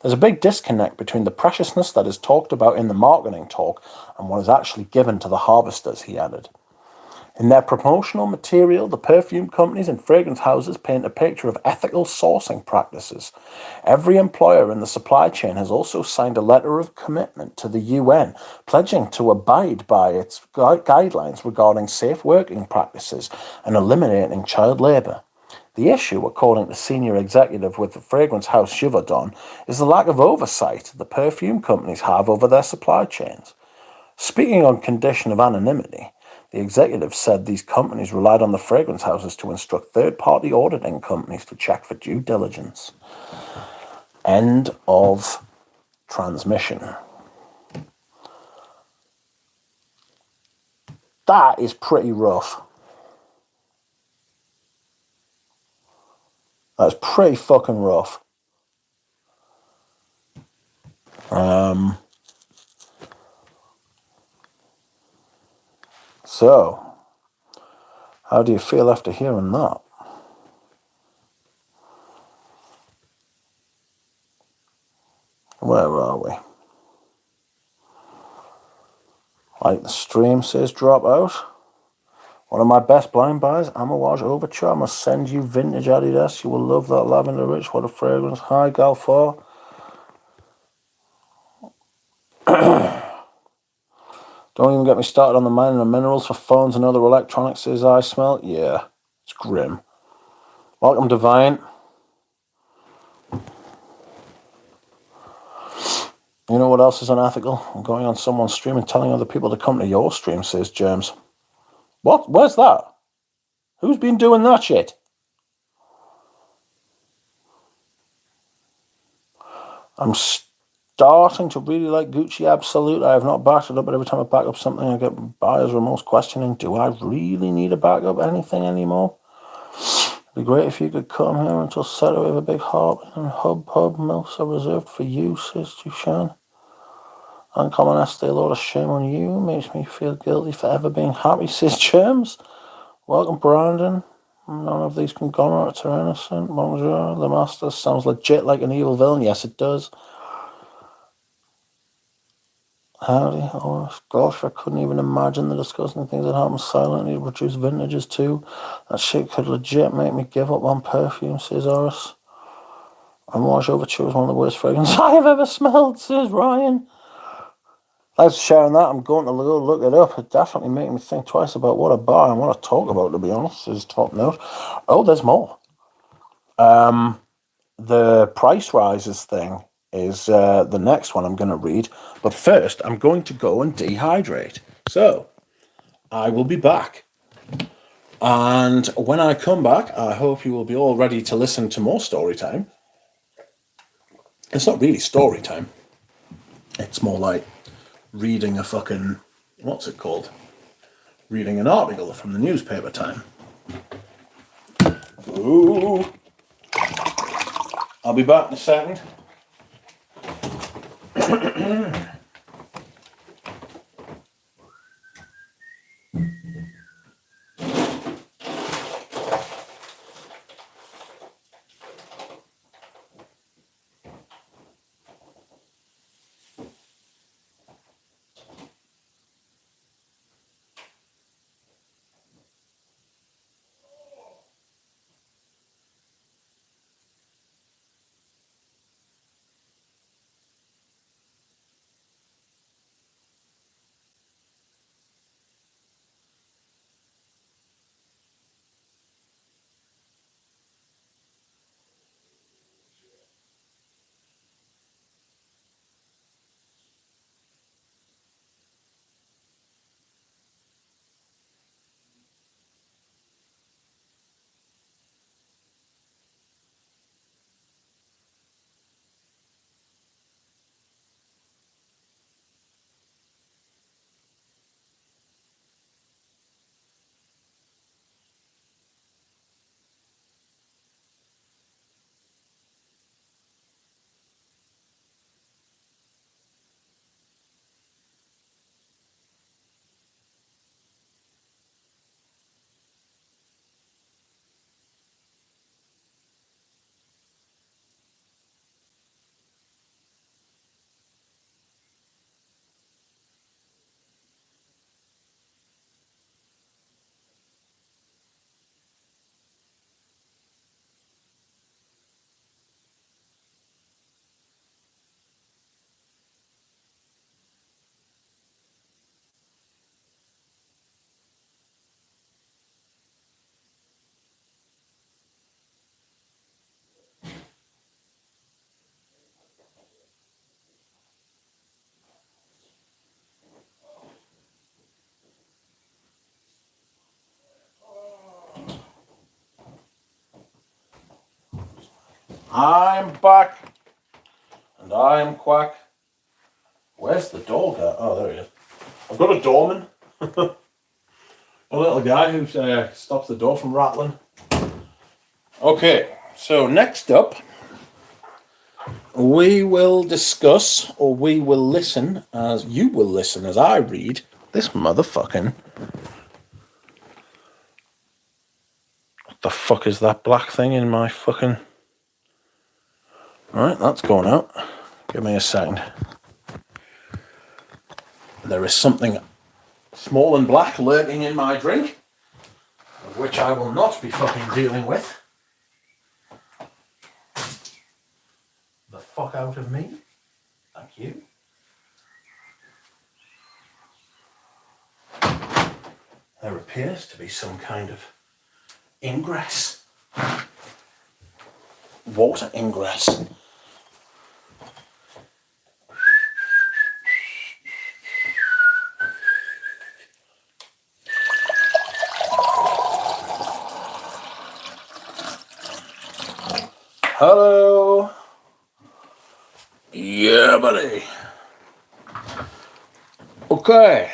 There's a big disconnect between the preciousness that is talked about in the marketing talk and what is actually given to the harvesters, he added. In their promotional material, the perfume companies and fragrance houses paint a picture of ethical sourcing practices. Every employer in the supply chain has also signed a letter of commitment to the UN, pledging to abide by its guidelines regarding safe working practices and eliminating child labour. The issue, according to senior executive with the fragrance house Givaudan, is the lack of oversight the perfume companies have over their supply chains. Speaking on condition of anonymity, the executive said these companies relied on the fragrance houses to instruct third-party auditing companies to check for due diligence. End of transmission. That is pretty rough. That's pretty fucking rough. So, how do you feel after hearing that? Where are we? Like the stream says, drop out. One of my best blind buys, Amouage Overture. I must send you vintage Adidas. You will love that lavender rich. What a fragrance. Hi, Gal 4. Don't even get me started on the mining of minerals for phones and other electronics, says I smell. Yeah, it's grim. Welcome, Divine. You know what else is unethical? Going on someone's stream and telling other people to come to your stream, says James. What? Where's that? Who's been doing that shit? I'm starting to really like Gucci Absolute. I have not backed it up, but every time I back up something, I get buyer's remorse questioning, do I really need to back up anything anymore? It'd be great if you could come here until Saturday with a big heart and hub milks are reserved for you, says Dushan. Uncommon Estee Lauder, shame on you. Makes me feel guilty for ever being happy, says James. Welcome, Brandon. None of these conglomerates are innocent. Bonjour, the master sounds legit like an evil villain. Yes, it does. Howdy, oh gosh, I couldn't even imagine the disgusting things that happen silently to produce vintages too. That shit could legit make me give up on perfume, says Horace. Amouage Overture is one of the worst fragrances I have ever smelled, says Ryan. Thanks for sharing that. I'm going to go look it up. It definitely made me think twice about what I buy and what I talk about, to be honest, is top note. Oh, there's more. The price rises thing is the next one I'm going to read. But first, I'm going to go and dehydrate. So, I will be back. And when I come back, I hope you will be all ready to listen to more story time. It's not really story time. It's more like reading a fucking... what's it called? Reading an article from the newspaper time. Ooh. I'll be back in a second. I'm back. And I'm Quack. Where's the dog at? Oh, there he is. I've got a doorman. A little guy who stops the door from rattling. Okay, so next up, we will discuss, or we will listen, as you will listen as I read this motherfucking... What the fuck is that black thing in my fucking... Alright, that's going out. Give me a second. There is something small and black lurking in my drink, of which I will not be fucking dealing with. The fuck out of me. Thank you. There appears to be some kind of ingress. Water ingress. Hello. Yeah, buddy. Okay.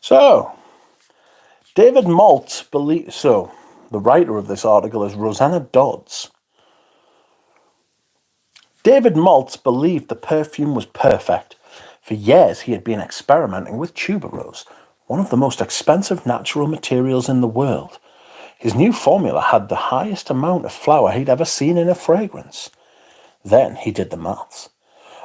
So, David Maltz believes... So, the writer of this article is Rosanna Dodds. David Maltz believes... So, the writer of this article is Rosanna Dodds. David Maltz believed the perfume was perfect. For years he had been experimenting with tuberose, one of the most expensive natural materials in the world. His new formula had the highest amount of flower he'd ever seen in a fragrance. Then he did the maths.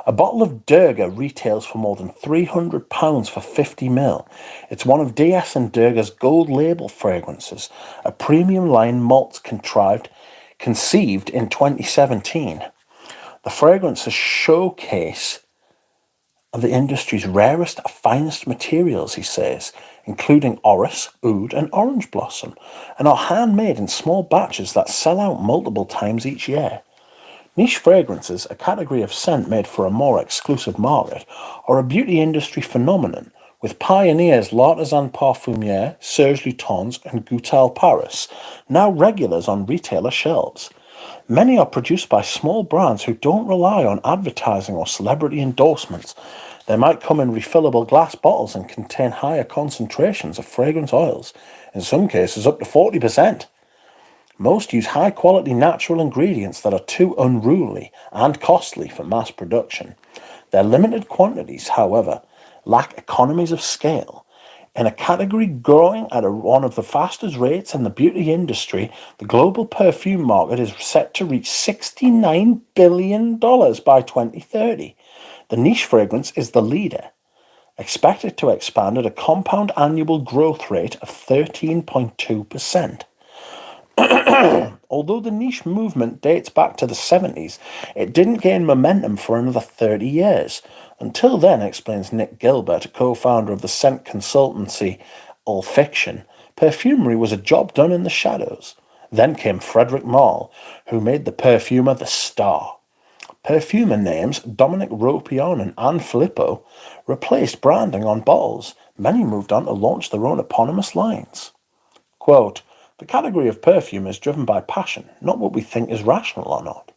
A bottle of Durga retails for more than £300 for 50ml. It's one of DS and Durga's gold label fragrances, a premium line Maltz conceived in 2017. The fragrances showcase the industry's rarest, finest materials, he says, including orris, oud, and orange blossom, and are handmade in small batches that sell out multiple times each year. Niche fragrances, a category of scent made for a more exclusive market, are a beauty industry phenomenon, with pioneers L'Artisan Parfumier, Serge Lutens, and Goutal Paris now regulars on retailer shelves. Many are produced by small brands who don't rely on advertising or celebrity endorsements. They might come in refillable glass bottles and contain higher concentrations of fragrance oils, in some cases up to 40%. Most use high-quality natural ingredients that are too unruly and costly for mass production. Their limited quantities, however, lack economies of scale. In a category growing at one of the fastest rates in the beauty industry, the global perfume market is set to reach $69 billion by 2030. The niche fragrance is the leader, expected to expand at a compound annual growth rate of 13.2%. Although the niche movement dates back to the 70s, it didn't gain momentum for another 30 years. Until then, explains Nick Gilbert, co-founder of the scent consultancy All Fiction, perfumery was a job done in the shadows. Then came Frederick Malle, who made the perfumer the star. Perfumer names Dominic Ropion and Anne Filippo replaced branding on bottles. Many moved on to launch their own eponymous lines. Quote, "The category of perfume is driven by passion, not what we think is rational or not.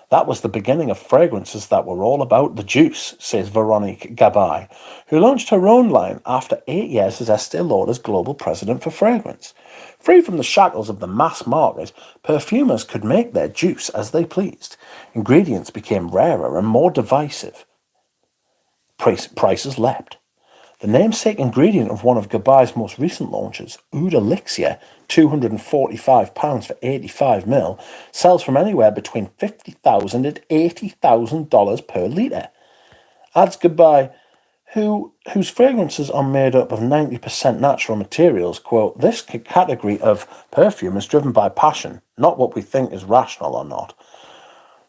That was the beginning of fragrances that were all about the juice," says Veronique Gabay, who launched her own line after 8 years as Estee Lauder's global president for fragrance. Free from the shackles of the mass market, perfumers could make their juice as they pleased. Ingredients became rarer and more divisive. Prices leapt. The namesake ingredient of one of Gabay's most recent launches, Oud Elixir, £245 for 85ml, sells from anywhere between $50,000 and $80,000 per litre. Adds Gabay, whose fragrances are made up of 90% natural materials, quote, "This category of perfume is driven by passion, not what we think is rational or not."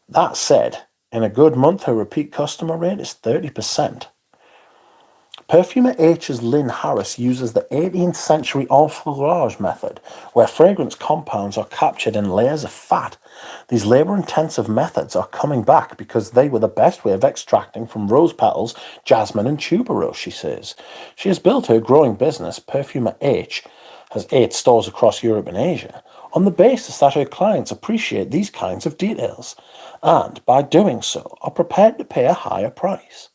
That said, in a good month, her repeat customer rate is 30%. Perfumer H's Lynn Harris uses the 18th century enfleurage method, where fragrance compounds are captured in layers of fat. These labour-intensive methods are coming back because they were the best way of extracting from rose petals, jasmine and tuberose, she says. She has built her growing business, Perfumer H, has 8 stores across Europe and Asia, on the basis that her clients appreciate these kinds of details, and, by doing so, are prepared to pay a higher price.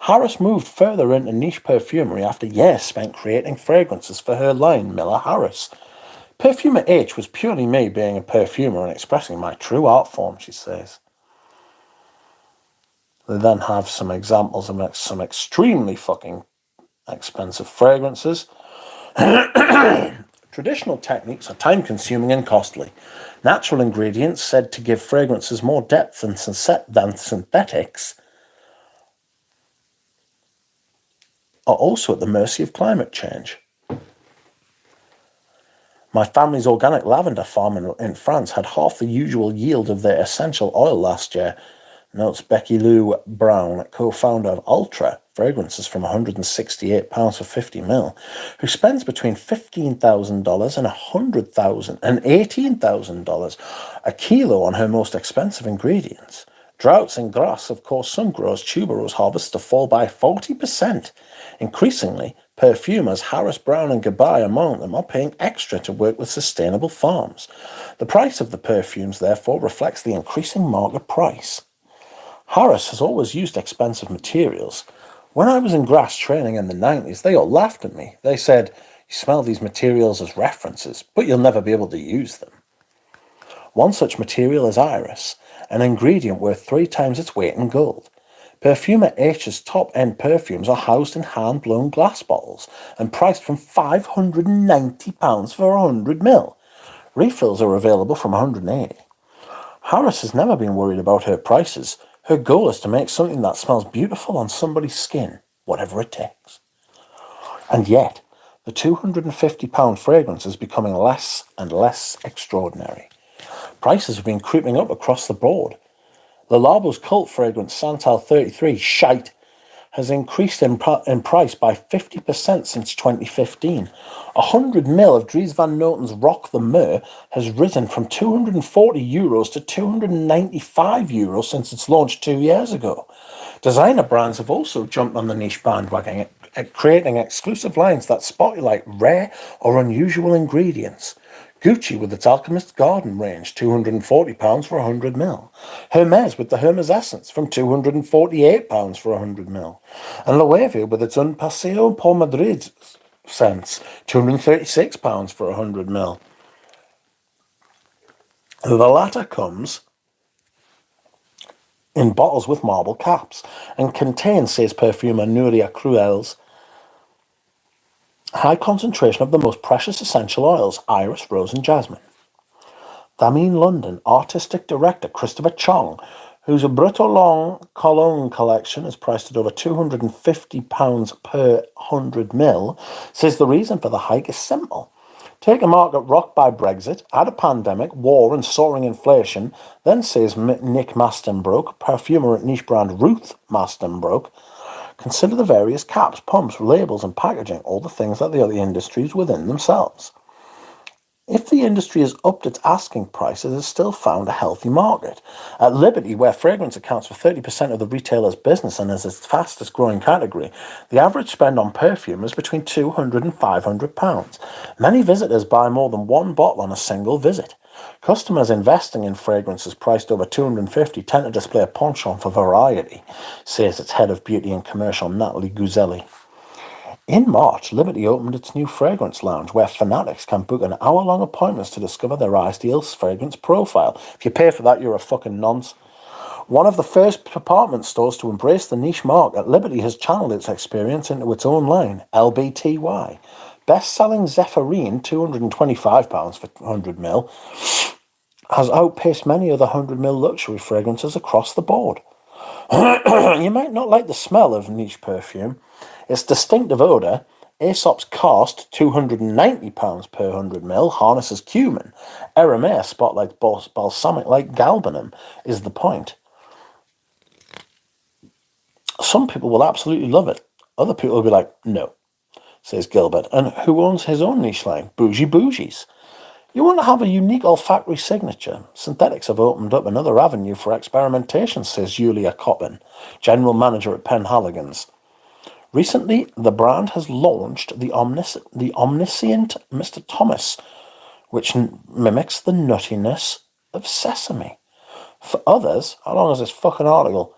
Harris moved further into niche perfumery after years spent creating fragrances for her line, Miller Harris. Perfumer H was purely me being a perfumer and expressing my true art form, she says. They then have some examples of some extremely fucking expensive fragrances. Traditional techniques are time-consuming and costly. Natural ingredients said to give fragrances more depth than synthetics are also at the mercy of climate change. My family's organic lavender farm in France had half the usual yield of their essential oil last year, notes Becky Lou Brown, co-founder of Ultra, fragrances from £168 for 50ml, who spends between $15,000 and $100,000 and $18,000 a kilo on her most expensive ingredients. Droughts in grass have caused some growers' tuberose harvests to fall by 40%. Increasingly, perfumers Harris, Brown and Gabay among them are paying extra to work with sustainable farms. The price of the perfumes, therefore, reflects the increasing market price. Harris has always used expensive materials. When I was in grass training in the 90s, they all laughed at me. They said, "You smell these materials as references, but you'll never be able to use them." One such material is iris, an ingredient worth 3 times its weight in gold. Perfumer H's top-end perfumes are housed in hand-blown glass bottles and priced from £590 for 100ml. Refills are available from 180. Harris has never been worried about her prices. Her goal is to make something that smells beautiful on somebody's skin, whatever it takes. And yet, the £250 fragrance is becoming less and less extraordinary. Prices have been creeping up across the board. Le Labo's cult fragrance Santal 33 Shite has increased in price by 50% since 2015. 100ml of Dries Van Noten's Rock the Myrrh has risen from €240 to €295 since its launch 2 years ago. Designer brands have also jumped on the niche bandwagon, creating exclusive lines that spotlight rare or unusual ingredients. Gucci with its Alchemist's Garden range, £240 for 100ml. Hermes with the Hermes Essence from £248 for 100ml. And Loewe with its Un Paseo por Madrid scents, £236 for 100ml. The latter comes in bottles with marble caps and contains, says perfumer Nuria Cruel's, high concentration of the most precious essential oils, iris, rose and jasmine. Damien London artistic director Christopher Chong, whose Breton Cologne collection is priced at over £250 per 100ml, says the reason for the hike is simple. Take a market rocked by Brexit, add a pandemic, war and soaring inflation, then, says Nick Mastenbrook, perfumer at niche brand Ruth Mastenbrook, consider the various caps, pumps, labels and packaging, all the things that the other industries within themselves. If the industry has upped its asking price, it has still found a healthy market. At Liberty, where fragrance accounts for 30% of the retailer's business and is its fastest growing category, the average spend on perfume is between £200 and £500. Many visitors buy more than one bottle on a single visit. Customers investing in fragrances priced over $250 tend to display a penchant for variety, says its head of beauty and commercial Natalie Guzelli. In March, Liberty opened its new fragrance lounge where fanatics can book an hour-long appointments to discover their ideal fragrance profile. If you pay for that, you're a fucking nonce. One of the first department stores to embrace the niche market, Liberty has channeled its experience into its own line, LBTY. Best-selling Zephyrine, £225 for 100ml, has outpaced many other 100ml luxury fragrances across the board. You might not like the smell of niche perfume. Its distinctive odour, Aesop's Cast, £290 per 100ml, harnesses cumin. Hermès spotlights balsamic like galbanum, is the point. Some people will absolutely love it. Other people will be like, no, says Gilbert. And who owns his own niche line? Bougie Bougies. You want to have a unique olfactory signature. Synthetics have opened up another avenue for experimentation, says Julia Coppin, general manager at Penhaligon's. Recently, the brand has launched the omniscient Mr. Thomas, which mimics the nuttiness of sesame. For others, how long is this fucking article?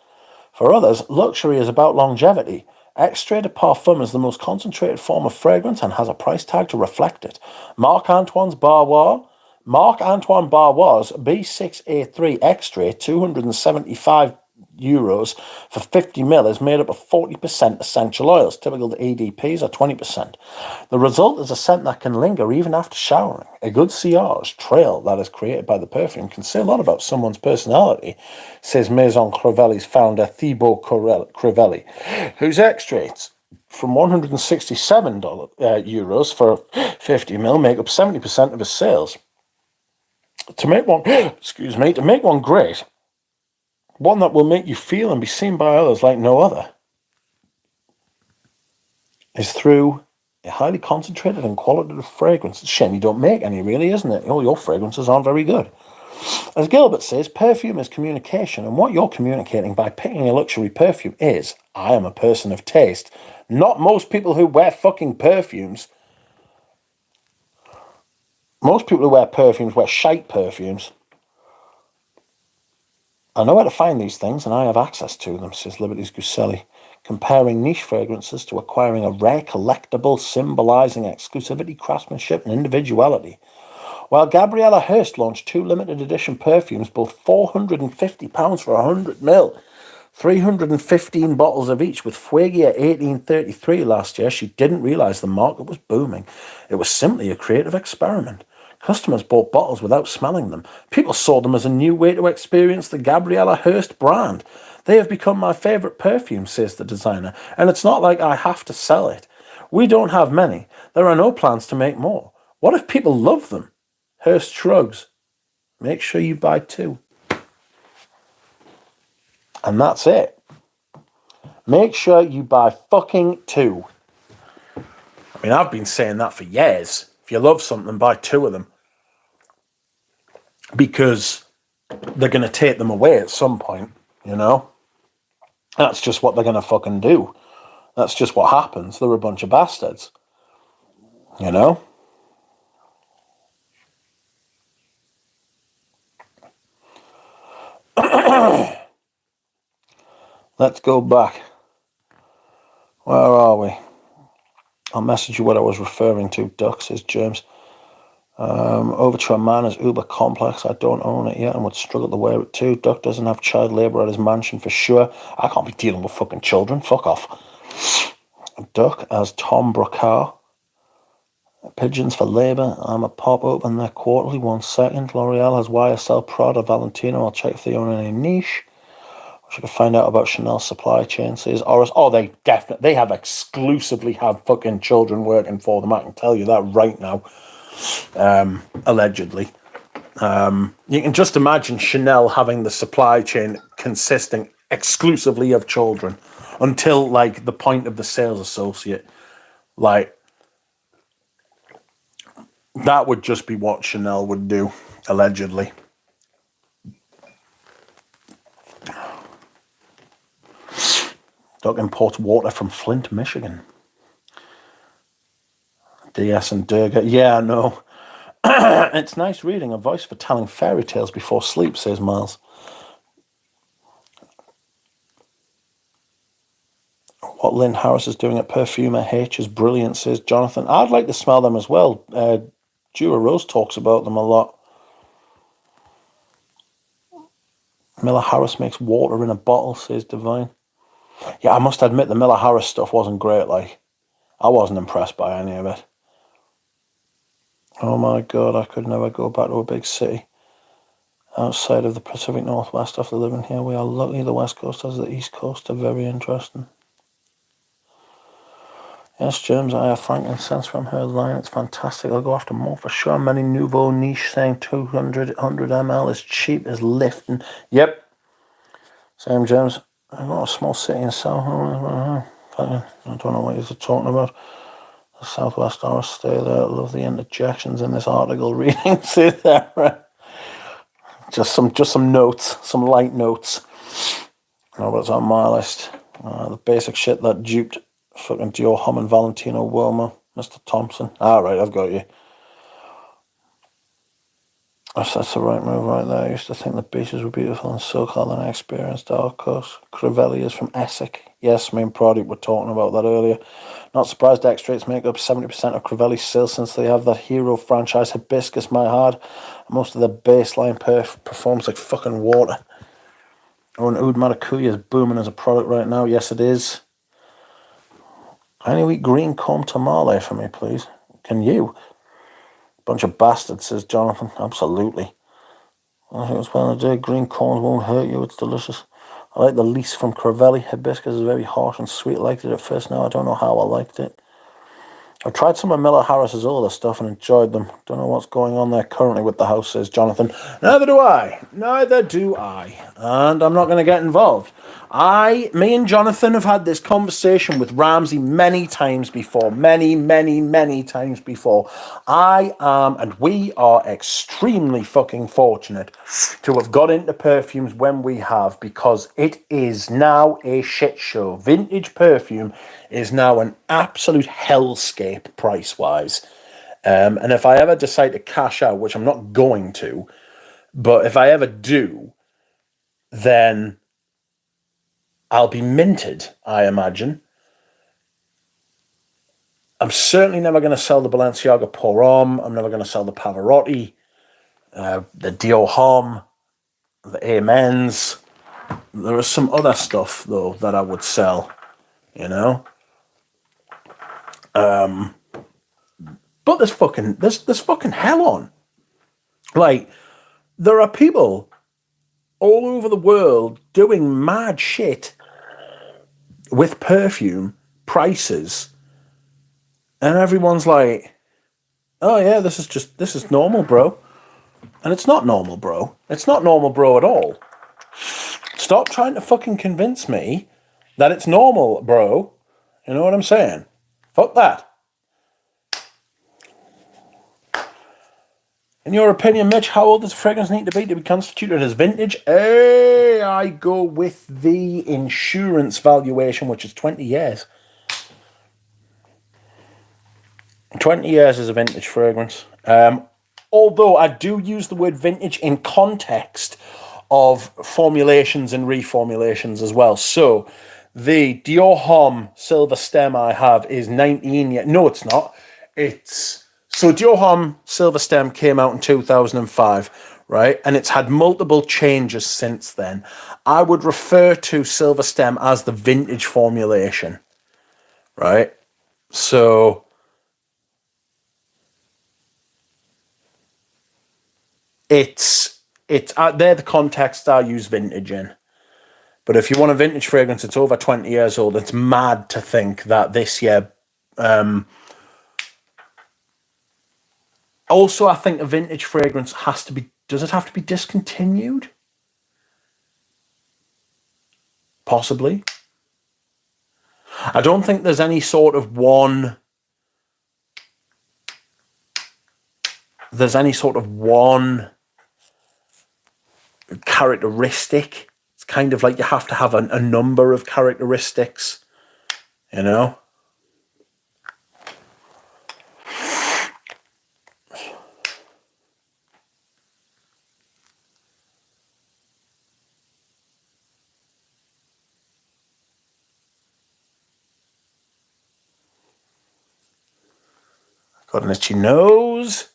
For others, luxury is about longevity. Extrait de Parfum is the most concentrated form of fragrance and has a price tag to reflect it. Marc-Antoine Barbois' B6A3 Extrait, €275 for 50ml, is made up of 40% essential oils. Typical EDPs are 20%. The result is a scent that can linger even after showering. A good sillage trail that is created by the perfume can say a lot about someone's personality, says Maison Crivelli's founder Thibaut Crivelli, whose extracts from €167 for 50ml make up 70% of his sales. To make one great, one that will make you feel and be seen by others like no other, is through a highly concentrated and qualitative fragrance. It's a shame you don't make any, really, isn't it? All your fragrances aren't very good. As Gilbert says, perfume is communication, and what you're communicating by picking a luxury perfume is, I am a person of taste. Not most people who wear fucking perfumes. Most people who wear perfumes wear shite perfumes. I know where to find these things, and I have access to them, says Liberty's Guselli, comparing niche fragrances to acquiring a rare collectible symbolizing exclusivity, craftsmanship, and individuality. While Gabriella Hearst launched 2 limited edition perfumes, both £450 for 100ml, 315 bottles of each with Fuegia 1833 last year, she didn't realise the market was booming. It was simply a creative experiment. Customers bought bottles without smelling them. People saw them as a new way to experience the Gabriella Hearst brand. They have become my favourite perfume, says the designer, and it's not like I have to sell it. We don't have many. There are no plans to make more. What if people love them? Hearst shrugs. Make sure you buy 2. And that's it. Make sure you buy fucking 2. I mean, I've been saying that for years. If you love something, buy 2 of them. Because they're going to take them away at some point, you know? That's just what they're going to fucking do. That's just what happens. They're a bunch of bastards. You know? Let's go back. Where are we? I'll message you what I was referring to, Duck, says James. Overture Man is uber complex. I don't own it yet and would struggle to wear it too. Duck doesn't have child labour at his mansion for sure. I can't be dealing with fucking children. Fuck off. Duck as Tom Brokaw. Pigeons for labour. I'm a pop open there quarterly. 1 second. L'Oreal has YSL, Prada, Valentino. I'll check if they own any niche. I should find out about Chanel's supply chain, says Oris. Oh, they have exclusively have fucking children working for them. I can tell you that right now. Allegedly. You can just imagine Chanel having the supply chain consisting exclusively of children until, like, the point of the sales associate. Like, that would just be what Chanel would do, allegedly. Doug imports water from Flint, Michigan. DS and Durga. Yeah, I know. It's nice reading. A voice for telling fairy tales before sleep, says Miles. What Lynn Harris is doing at Perfume H is brilliant, says Jonathan. I'd like to smell them as well. Dua Rose talks about them a lot. Miller Harris makes water in a bottle, says Divine. Yeah, I must admit the Miller Harris stuff wasn't great. Like, I wasn't impressed by any of it. Oh my God, I could never go back to a big city outside of the Pacific Northwest after living here. We are lucky the West Coast as the East Coast are very interesting. Yes, James, I have frankincense from her line. It's fantastic. I'll go after more for sure. Many nouveau niche saying 200 ml is cheap as lifting. Yep. Same, James. I've got a small city in South. I don't know what you're talking about. The Southwest Hours, stay there. I love the interjections in this article reading. See there. Just some notes, some light notes. No, but it's on my list. The basic shit that duped fucking Dior Homme and Valentino Wilmer, Mr. Thompson. Right, I've got you. That's the right move right there. I used to think the beaches were beautiful and so-called, and I experienced our coast. Crivelli is from Essex. Yes, me and Prodigy were talking about that earlier. Not surprised extracts make up 70% of Crivelli's sales since they have that hero franchise, Hibiscus My Heart. Most of the baseline performs like fucking water. Oh, and Oud Maracuya is booming as a product right now. Yes, it is. Any wheat green comb tamale for me, please? Can you? Bunch of bastards, says Jonathan. Absolutely. I think it's well today. Green corns won't hurt you. It's delicious. I like the lease from Crivelli. Hibiscus is very harsh and sweet. I liked it at first. Now I don't know how I liked it. I've tried some of Miller Harris's other stuff and enjoyed them. Don't know what's going on there currently with the house, says Jonathan. Neither do I. Neither do I. And I'm not going to get involved. Me and Jonathan have had this conversation with Ramsey many times before. Many times before. I am, and we are extremely fucking fortunate to have got into perfumes when we have, because it is now a shit show. Vintage perfume is now an absolute hellscape price-wise. And if I ever decide to cash out, which I'm not going to, but if I ever do, then I'll be minted, I imagine. I'm certainly never going to sell the Balenciaga Pour Homme. I'm never going to sell the Pavarotti. the Dior Homme, the Amens. There is some other stuff though that I would sell, you know. But there's fucking hell on. Like, there are people all over the world doing mad shit with perfume prices, and everyone's like, "Oh yeah, this is normal, bro," and it's not normal, bro. It's not normal, bro, at all. Stop trying to fucking convince me that it's normal, bro. You know what I'm saying? Fuck that. In your opinion, Mitch, how old does a fragrance need to be constituted as vintage? I go with the insurance valuation, which is 20 years. 20 years is a vintage fragrance. Although I do use the word vintage in context of formulations and reformulations as well. So the Dior Homme Silver Stem I have is 19 years. No, it's not. So Dior Homme Silver Stem came out in 2005, right? And it's had multiple changes since then. I would refer to Silver Stem as the vintage formulation, right? So it's they're the context I use vintage in. But if you want a vintage fragrance, it's over 20 years old. It's mad to think that this year. Also, I think a vintage fragrance has to be. Does it have to be discontinued? Possibly. I don't think there's any sort of one. There's any sort of one characteristic. It's kind of like you have to have a number of characteristics, you know? Got an itchy nose.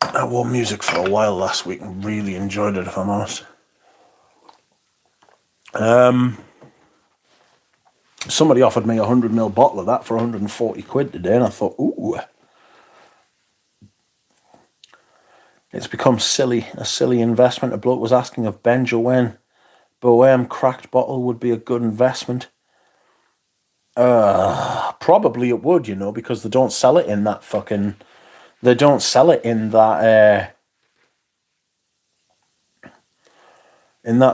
I wore music for a while last week and really enjoyed it, if I'm honest. Somebody offered me a 100ml bottle of that for 140 quid today, and I thought, ooh. It's become a silly investment. A bloke was asking if Benjouen Bohème cracked bottle would be a good investment. Probably it would, you know, because they don't sell it in that fucking... They don't sell it in that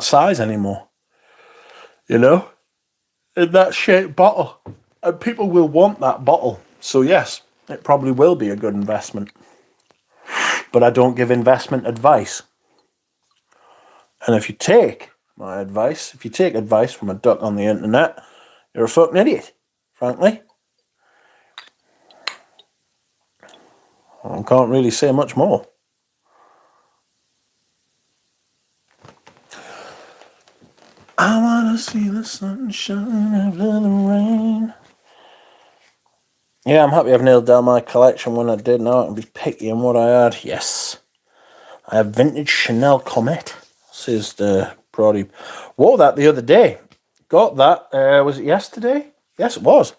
size anymore. You know? In that shaped bottle. And people will want that bottle. So yes, it probably will be a good investment. But I don't give investment advice. And if you take my advice, if you take advice from a duck on the internet, you're a fucking idiot, frankly. I can't really say much more. I want to see the sunshine after the rain. Yeah, I'm happy I've nailed down my collection when I did. Now I can be picky on what I had. Yes. I have vintage Chanel Comet. Says the Brody. Wore that the other day. Got that. Was it yesterday? Yes, it was.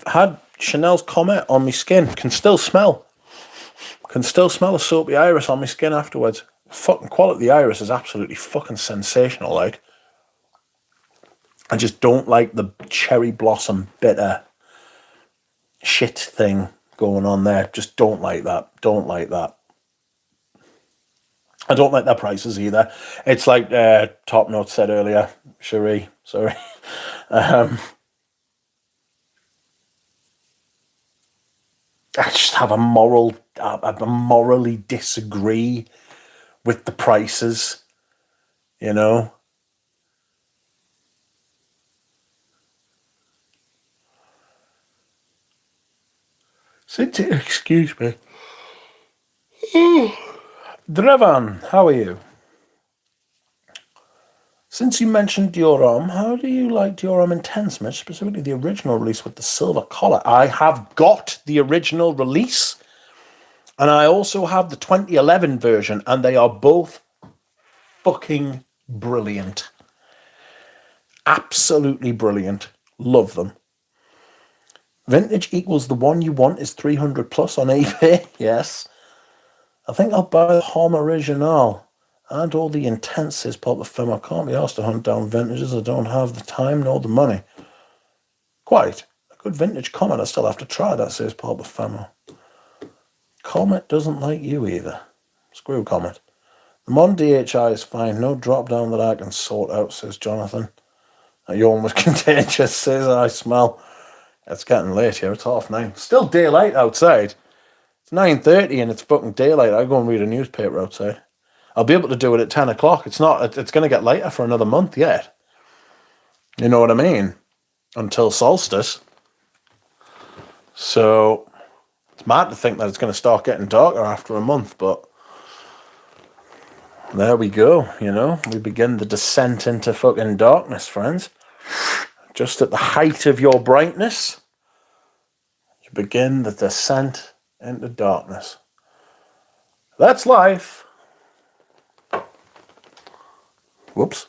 Had Chanel's Comet on my skin. Can still smell. Can still smell the soapy iris on my skin afterwards. Fucking quality of the iris is absolutely fucking sensational, like. I just don't like the cherry blossom bitter shit thing going on there. Just don't like that. Don't like that. I don't like their prices either. It's like Top Note said earlier. Cherie, sorry. I just have I morally disagree with the prices, you know. Excuse me. Drevan, how are you? Since you mentioned Dior Homme, how do you like Dior Homme Intense, Mitch? Specifically the original release with the silver collar. I have got the original release. And I also have the 2011 version, and they are both fucking brilliant. Absolutely brilliant. Love them. Vintage equals the one you want is 300 plus on eBay. Yes. I think I'll buy the Homme Original and all the intenses Perfume. I can't be asked to hunt down vintages. I don't have the time nor the money. Quite. A good vintage Comet. I still have to try that, says Perfume. Comet doesn't like you either. Screw Comet. The Mon DHI is fine. No drop down that I can sort out, says Jonathan. That yawn was contagious, says I smell. It's getting late here. It's 9:30. Still daylight outside. It's 9:30 and it's fucking daylight. I go and read a newspaper outside. I'll be able to do it at 10 o'clock. It's going to get later for another month yet. You know what I mean? Until solstice. So it's mad to think that it's going to start getting darker after a month, but there we go, you know. We begin the descent into fucking darkness, friends. Just at the height of your brightness, you begin the descent into darkness. That's life. Whoops.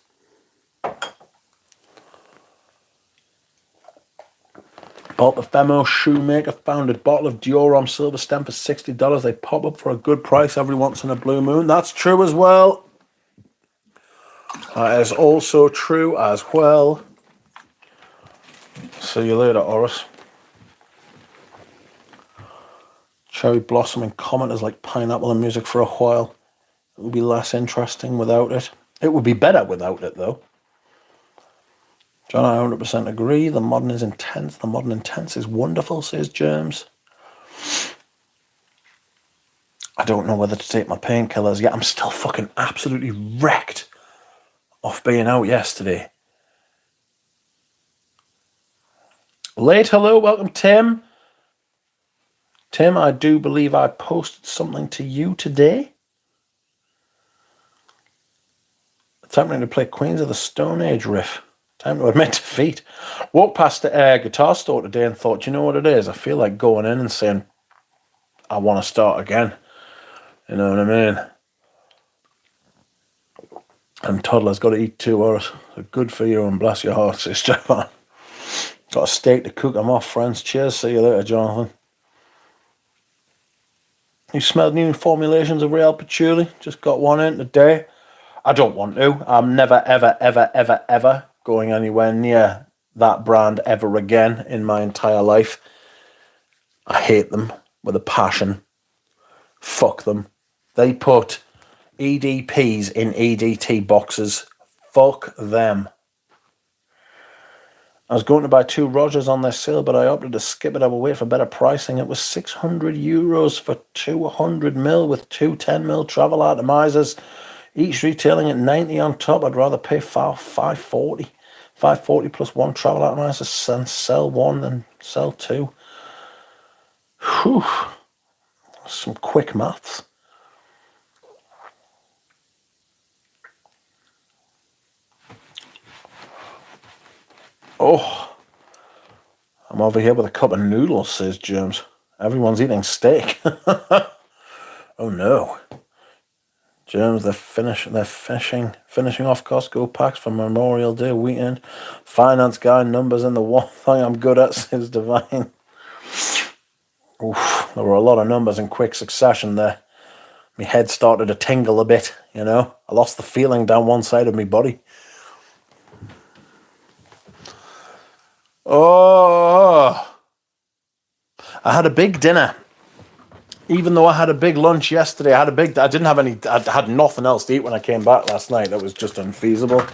Bought the Femo Shoemaker founded bottle of Dior on silver stem for $60. They pop up for a good price every once in a blue moon. That's true as well. That is also true as well. See you later, Horace. Cherry Blossom and Comet is like pineapple and music for a while. It will be less interesting without it. It would be better without it, though. John, I 100% agree. The modern is intense. The modern intense is wonderful, says Germs. I don't know whether to take my painkillers yet. I'm still fucking absolutely wrecked off being out yesterday. Late hello, welcome Tim. Tim, I do believe I posted something to you today. Attempting to play Queens of the Stone Age riff. Time to admit defeat. Walked past the guitar store today and thought, you know what it is? I feel like going in and saying, I want to start again. You know what I mean? And toddler's got to eat 2 hours. So good for you and bless your heart, says Stefan. Got a steak to cook. I'm off, friends. Cheers. See you later, Jonathan. You smelled new formulations of Real Patchouli? Just got one in today. I don't want to. I'm never, ever, ever, ever, ever going anywhere near that brand ever again in my entire life. I hate them with a passion. Fuck them. They put EDPs in EDT boxes. Fuck them. I was going to buy 2 Rogers on their sale, but I opted to skip it. I will wait for better pricing. It was €600 for 200ml with 2 10ml travel atomizers, each retailing at 90 on top. I'd rather pay $540 plus 1 travel atomizer and sell 1 than sell 2. Whew. Some quick maths. Oh, I'm over here with a cup of noodles, says Germs. Everyone's eating steak. Oh no. Germs, they're finishing off Costco packs for Memorial Day weekend. Finance guy, numbers in the one thing I'm good at, says Divine. Oof, there were a lot of numbers in quick succession there. My head started to tingle a bit, you know. I lost the feeling down one side of my body. Oh, I had a big dinner. Even though I had a big lunch yesterday, I had nothing else to eat when I came back last night. That was just unfeasible.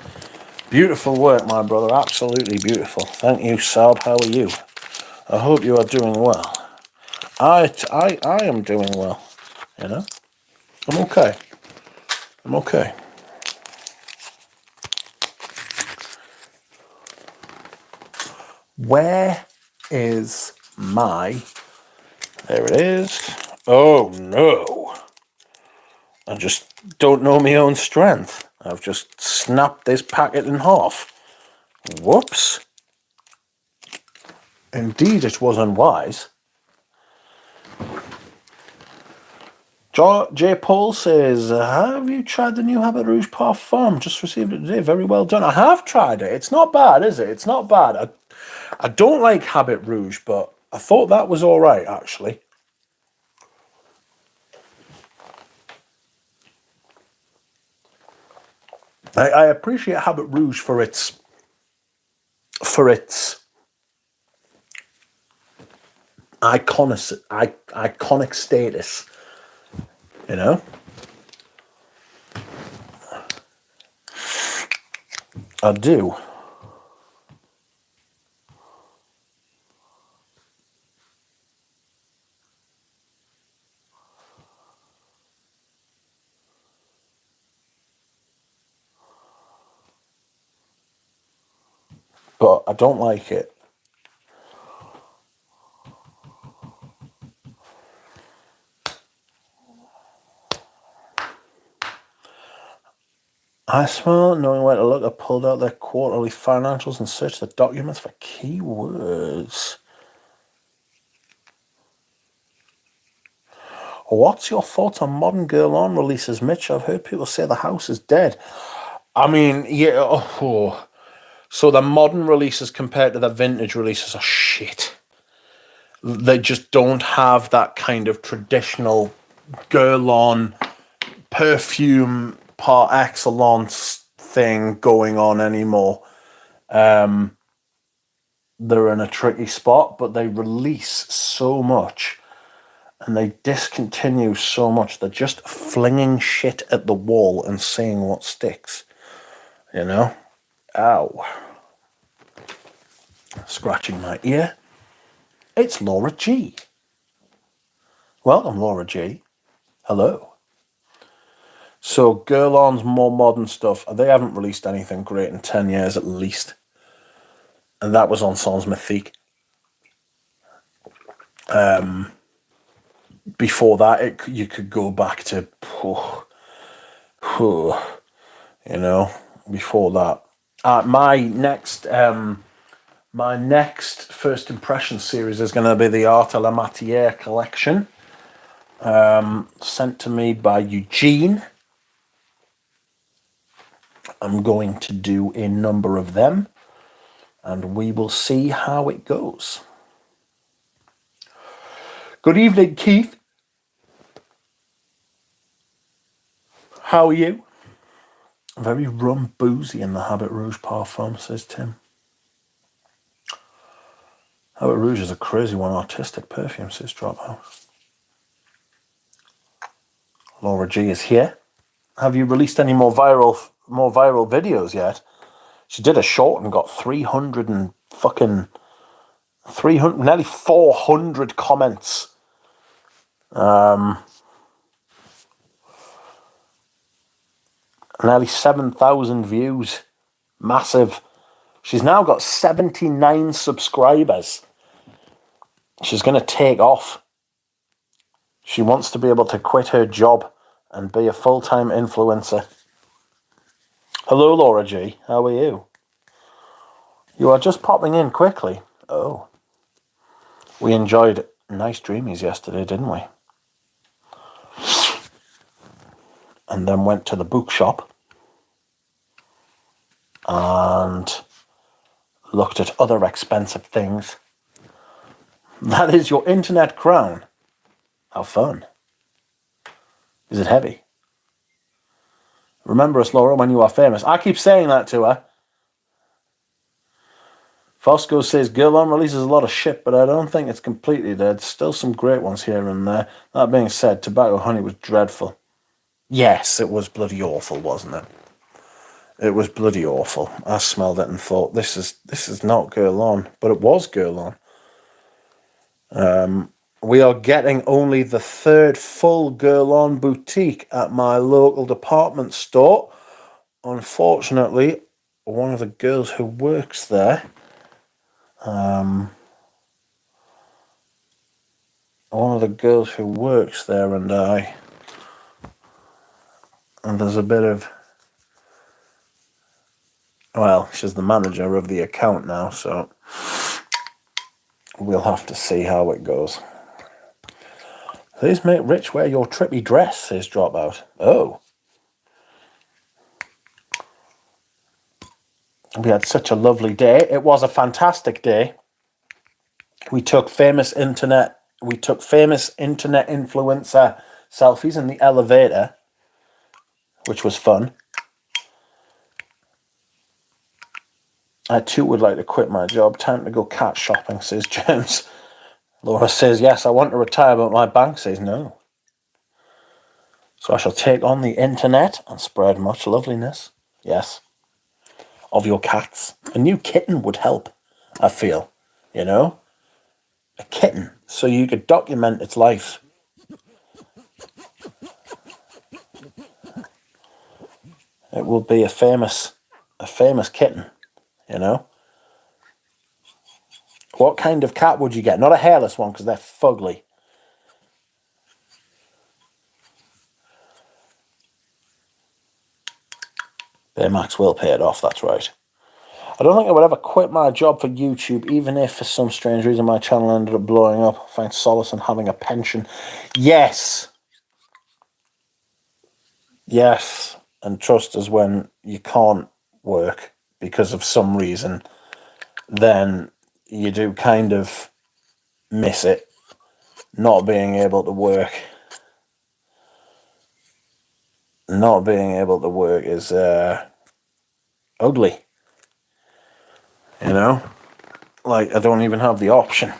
Beautiful work, my brother. Absolutely beautiful. Thank you, Saab. How are you? I hope you are doing well. I am doing well. You know? I'm okay. I'm okay. Where is my... There it is. Oh, no. I just don't know my own strength. I've just snapped this packet in half. Whoops. Indeed, it was unwise. J. Paul says, have you tried the new Habit Rouge Parfum? Just received it today. Very well done. I have tried it. It's not bad, is it? It's not bad. I don't like Habit Rouge, but I thought that was all right, actually. I appreciate Habit Rouge for its iconic status, you know. I do. But I don't like it. I smell, knowing where to look, I pulled out their quarterly financials and searched the documents for keywords. What's your thoughts on modern Girl On releases, Mitch? I've heard people say the house is dead. I mean, yeah. Oh. So the modern releases compared to the vintage releases are shit. They just don't have that kind of traditional Girl On perfume par excellence thing going on anymore. They're in a tricky spot, but they release so much and they discontinue so much. They're just flinging shit at the wall and seeing what sticks, you know? Ow. Scratching my ear. It's Laura G. Welcome, Laura G. Hello. So, Girl On's more modern stuff. They haven't released anything great in 10 years at least. And that was on Sans Mythique. Before that, you could go back to, you know, before that. My next first impression series is going to be the Art de la Matière collection, sent to me by Eugene. I'm going to do a number of them, and we will see how it goes. Good evening, Keith. How are you? Very rum boozy in the Habit Rouge Parfum, says Tim. Habit Rouge is a crazy one, artistic perfume, says Drophouse. Laura G is here. Have you released any more viral videos yet? She did a short and got 300, nearly 400 comments. Nearly 7,000 views. Massive. She's now got 79 subscribers. She's going to take off. She wants to be able to quit her job and be a full-time influencer. Hello, Laura G. How are you? You are just popping in quickly. Oh. We enjoyed nice dreamies yesterday, didn't we? And then went to the bookshop and looked at other expensive things. That is your internet crown. How fun. Is it heavy? Remember us, Laura, when you are famous. I keep saying that to her. Fosco says, Girl On releases a lot of shit, but I don't think it's completely dead. Still some great ones here and there. That being said, Tobacco Honey was dreadful. Yes, it was bloody awful, wasn't it? It was bloody awful. I smelled it and thought, this is not Girl On, but it was Girl On. We are getting only the third full Girl On boutique at my local department store. Unfortunately, one of the girls who works there, and there's a bit of, well, she's the manager of the account now, so we'll have to see how it goes. Please make Rich wear your trippy dress, says Dropout. Oh. We had such a lovely day. It was a fantastic day. We took famous internet influencer selfies in the elevator, which was fun. I too would like to quit my job. Time to go cat shopping, says James. Laura says, yes, I want to retire, but my bank says no. So I shall take on the internet and spread much loveliness. Yes. Of your cats. A new kitten would help, I feel. You know? A kitten. So you could document its life. It will be a famous kitten. You know? What kind of cat would you get? Not a hairless one, because they're fugly. Baymax will pay it off, that's right. I don't think I would ever quit my job for YouTube, even if for some strange reason my channel ended up blowing up. I find solace in having a pension. Yes. Yes. And trust us, when you can't work because of some reason, then you do kind of miss it. Not being able to work. Not being able to work is ugly. You know? Like, I don't even have the option.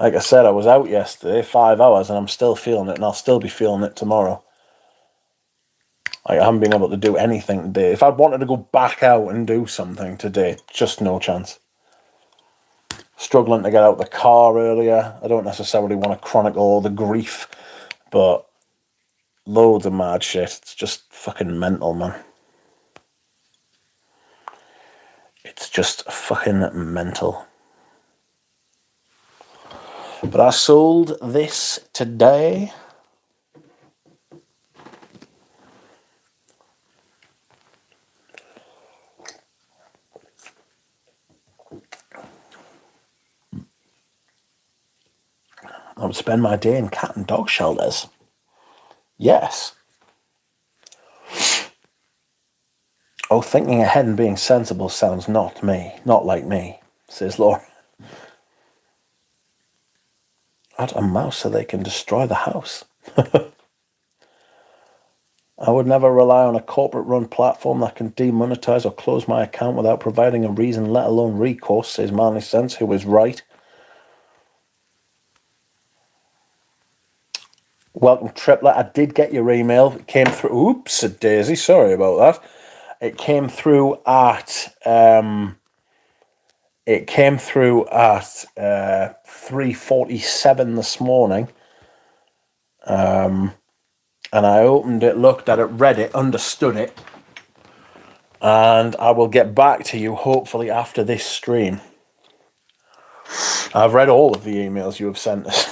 Like I said, I was out yesterday, 5 hours, and I'm still feeling it, and I'll still be feeling it tomorrow. Like, I haven't been able to do anything today. If I'd wanted to go back out and do something today, just no chance. Struggling to get out of the car earlier. I don't necessarily want to chronicle all the grief, but loads of mad shit. It's just fucking mental, man. It's just fucking mental. But I sold this today. I would spend my day in cat and dog shelters. Yes. Oh, thinking ahead and being sensible sounds not like me, says Laura. Add a mouse so they can destroy the house. I would never rely on a corporate-run platform that can demonetize or close my account without providing a reason, let alone recourse, says Manly Sense, who is right. Welcome, Triplet. I did get your email. It came through. Oops, a daisy. Sorry about that. It came through at 3:47 this morning. And I opened it, looked at it, read it, understood it, and I will get back to you hopefully after this stream. I've read all of the emails you have sent us.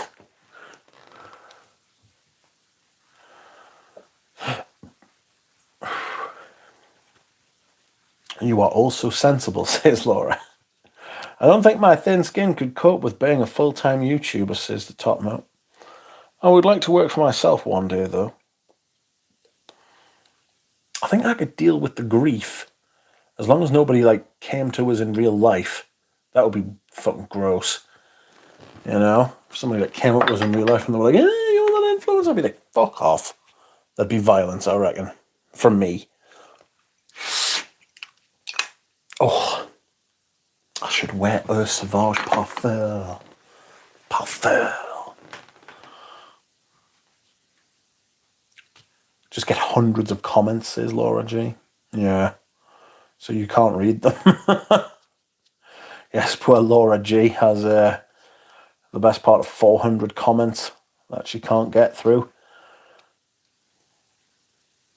You are also sensible, says Laura. I don't think my thin skin could cope with being a full-time YouTuber, says the top note. I would like to work for myself one day, though. I think I could deal with the grief. As long as nobody, like, came to us in real life. That would be fucking gross. You know? If somebody that came up to us in real life and they were like, you're that influencer, I'd be like, fuck off. That'd be violence, I reckon. From me. Oh. I should wear Eau Sauvage Parfum. Parfum. Just get hundreds of comments, says Laura G. Yeah. So you can't read them. Yes, poor Laura G has the best part of 400 comments that she can't get through.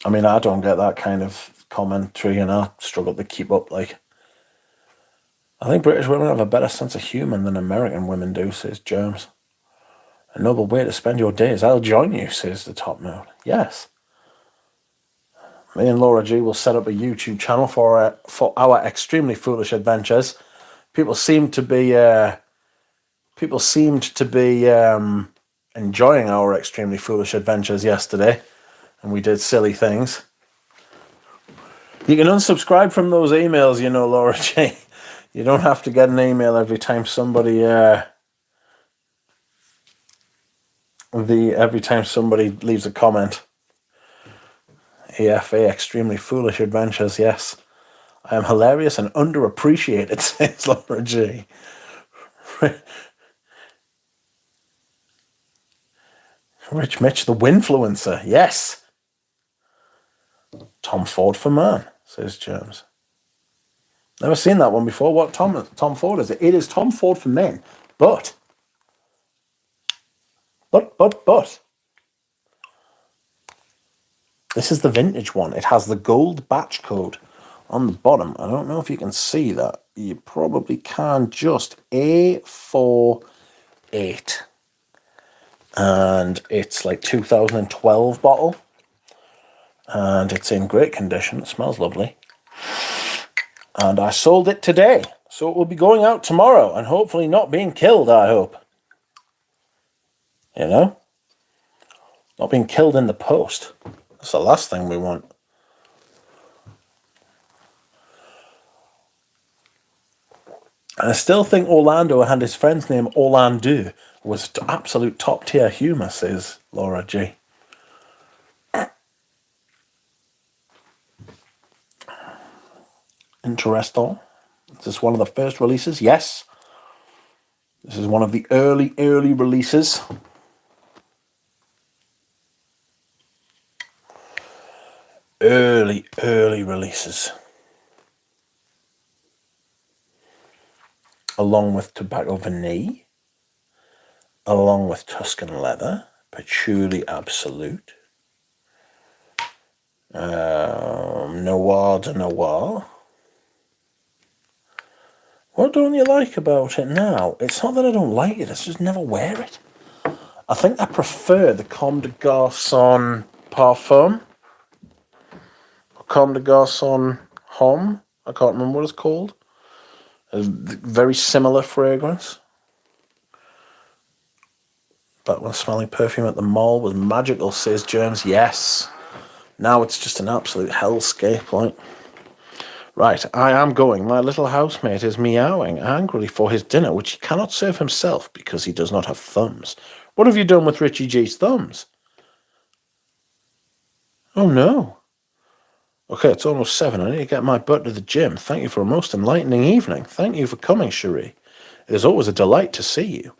I mean, I don't get that kind of commentary, and I struggle to keep up. Like, I think British women have a better sense of humour than American women do, says James. A noble way to spend your days. I'll join you, says the top note. Yes. Me and Laura G will set up a YouTube channel for our extremely foolish adventures. People seemed to be enjoying our extremely foolish adventures yesterday, and we did silly things. You can unsubscribe from those emails, you know, Laura J. You don't have to get an email every time somebody leaves a comment. EFA, extremely foolish adventures, yes. I am hilarious and underappreciated, says Laura G. Rich Mitch, the Winfluencer, yes. Tom Ford for man, says James. Never seen that one before. What Tom Ford is it? It is Tom Ford for men, but. This is the vintage one. It has the gold batch code on the bottom. I don't know if you can see that. You probably can. Just A48. And it's like 2012 bottle. And it's in great condition. It smells lovely. And I sold it today. So it will be going out tomorrow and hopefully not being killed, I hope. You know? Not being killed in the post. That's the last thing we want. And I still think Orlando and his friend's name Orlando was absolute top tier humour, says Laura G. Interesting. Is this one of the first releases? Yes. This is one of the early releases. Early releases. Along with Tobacco Vanille. Along with Tuscan Leather. Patchouli Absolute. Noir de Noir. What don't you like about it now? It's not that I don't like it, I just never wear it. I think I prefer the Comme des Garçons Parfum. Comme des Garçons Homme. I can't remember what it's called. A very similar fragrance. But when smelling perfume at the mall was magical, says James. Yes. Now it's just an absolute hellscape, like. Right, I am going. My little housemate is meowing angrily for his dinner, which he cannot serve himself because he does not have thumbs. What have you done with Richie G's thumbs? Oh no. Okay, it's almost 7. I need to get my butt to the gym. Thank you for a most enlightening evening. Thank you for coming, Cherie. It is always a delight to see you.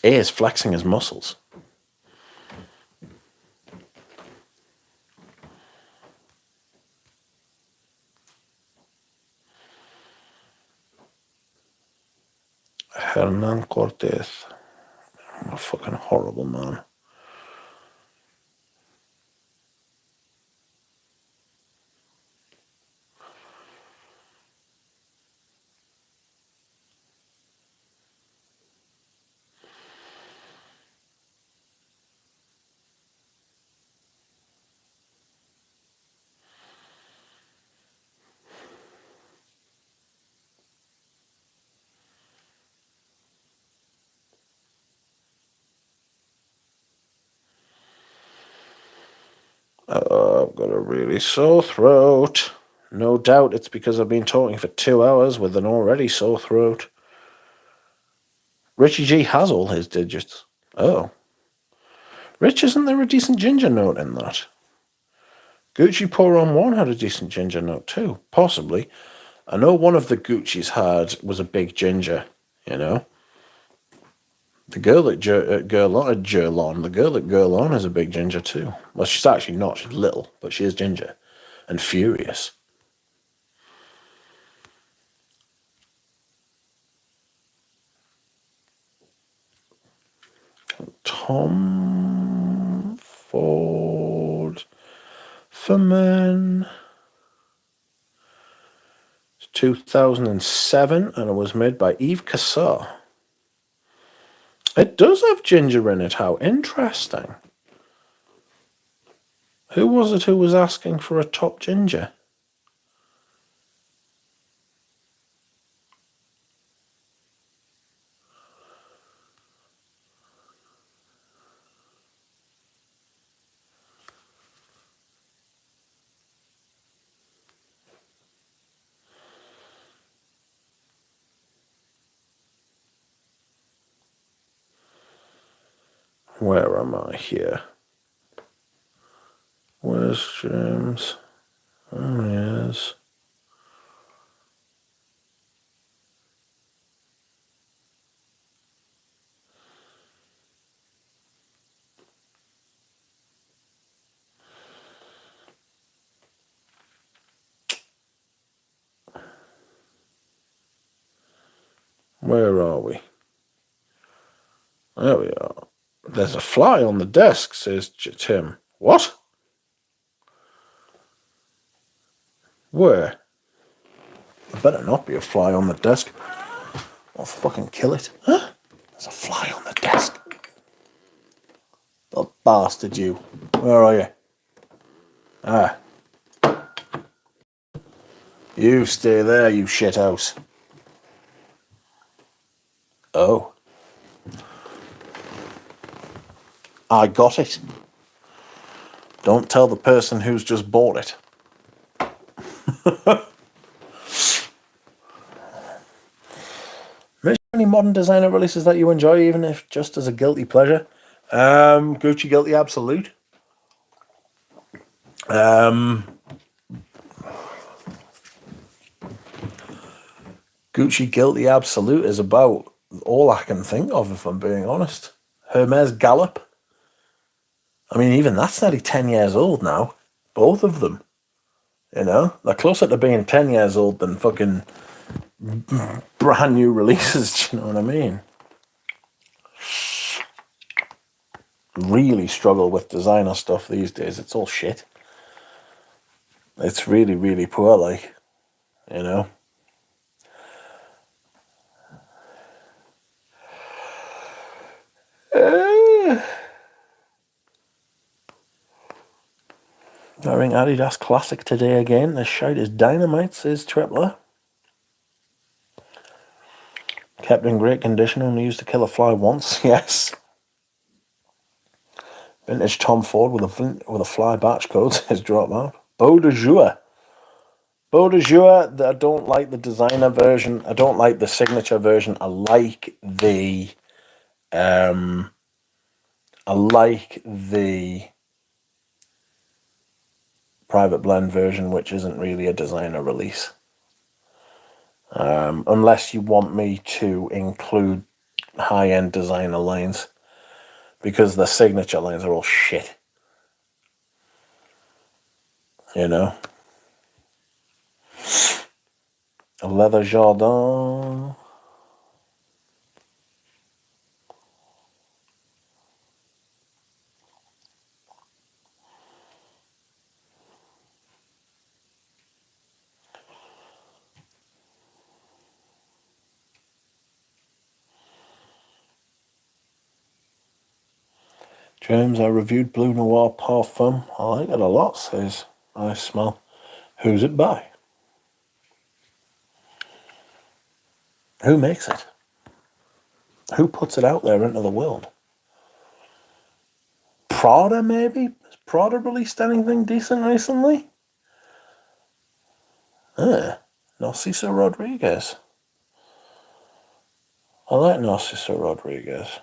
A is flexing his muscles. Hernan Cortez. I'm a fucking horrible man. I've got a really sore throat. No doubt it's because I've been talking for 2 hours with an already sore throat. Richie G has all his digits. Oh. Rich, isn't there a decent ginger note in that? Gucci Pour On 1 had a decent ginger note too. Possibly. I know one of the Gucci's was a big ginger, you know. The girl at Guerlain, the girl at Guerlain is a big ginger too. Well, she's actually not. She's little, but she is ginger and furious. Tom Ford for men. It's 2007, and it was made by Yves Cassar. It does have ginger in it. How interesting. Who was it who was asking for a top ginger? Where am I here? Where's James? Oh, he is. Where are we? There we are. There's a fly on the desk, says Tim. What? Where? There better not be a fly on the desk. I'll fucking kill it. Huh? There's a fly on the desk. Little bastard, you. Where are you? Ah. You stay there, you shithouse. Oh. I got it. Don't tell the person who's just bought it. Any modern designer releases that you enjoy, even if just as a guilty pleasure? Gucci Guilty Absolute. Gucci Guilty Absolute is about all I can think of, if I'm being honest. Hermes Gallop. I mean, even that's nearly 10 years old now. Both of them. You know? They're closer to being 10 years old than fucking brand new releases, do you know what I mean? Really struggle with designer stuff these days. It's all shit. It's really, really poor, like, you know? Wearing Adidas Classic today again. The shite is dynamite, says Tripler. Kept in great condition, only used to kill a fly once, yes. Vintage Tom Ford with a fly batch code says drop out. Beau de Jour. Beau de Jour, I don't like the designer version. I don't like the signature version. I like the private blend version, which isn't really a designer release. Unless you want me to include high-end designer lines, because the signature lines are all shit. You know? A leather Jardin. James, I reviewed Blue Noir Parfum. I like it a lot, says I smell. Who's it by? Who makes it? Who puts it out there into the world? Prada, maybe? Has Prada released anything decent recently? Narciso Rodriguez. I like Narciso Rodriguez.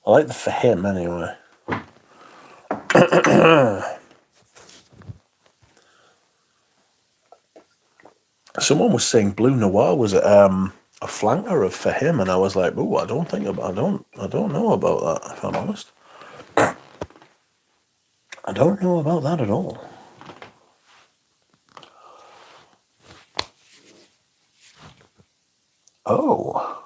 I like the For Him, anyway. Someone was saying Blue Noir was a flanker of For Him, and I was like, "Ooh, I don't know about that. If I'm honest, I don't know about that at all." Oh.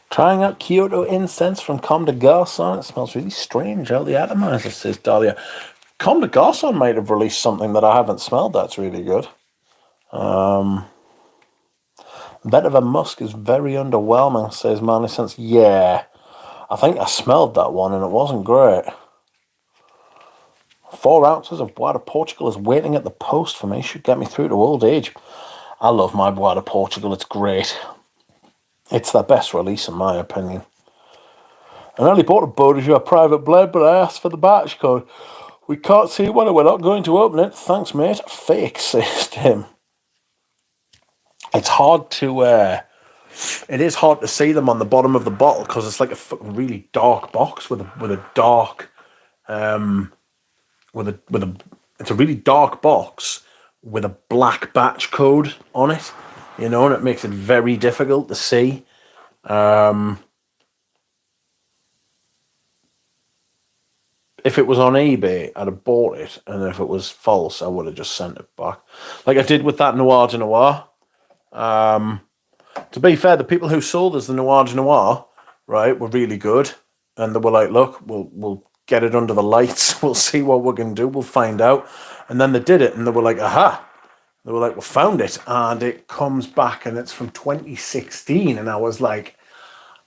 Trying out Kyoto incense from Comme des Garçons. It smells really strange out the atomizer, says Dahlia. Comme des Garçons might have released something that I haven't smelled that's really good. Vetiver Musk is very underwhelming, says Manly Sense. Yeah, I think I smelled that one and it wasn't great. 4 ounces of Bois de Portugal is waiting at the post for me. Should get me through to old age. I love my Bois de Portugal. It's great. It's the best release in my opinion. I nearly bought a Bodega private blend, but I asked for the batch code. We can't see one and we're not going to open it. Thanks, mate. Fake, says Tim. It's hard to... it is hard to see them on the bottom of the bottle because it's like a fucking really dark box with a dark... It's a really dark box with a black batch code on it, you know, and it makes it very difficult to see. If it was on eBay, I'd have bought it, and if it was false, I would have just sent it back, like I did with that Noir de Noir. To be fair, the people who sold us the Noir de Noir, right, were really good, and they were like, "Look, we'll get it under the lights. We'll see what we can do. We'll find out." And then they did it, and they were like, "Aha!" They were like, "We found it," and it comes back, and it's from 2016, and I was like,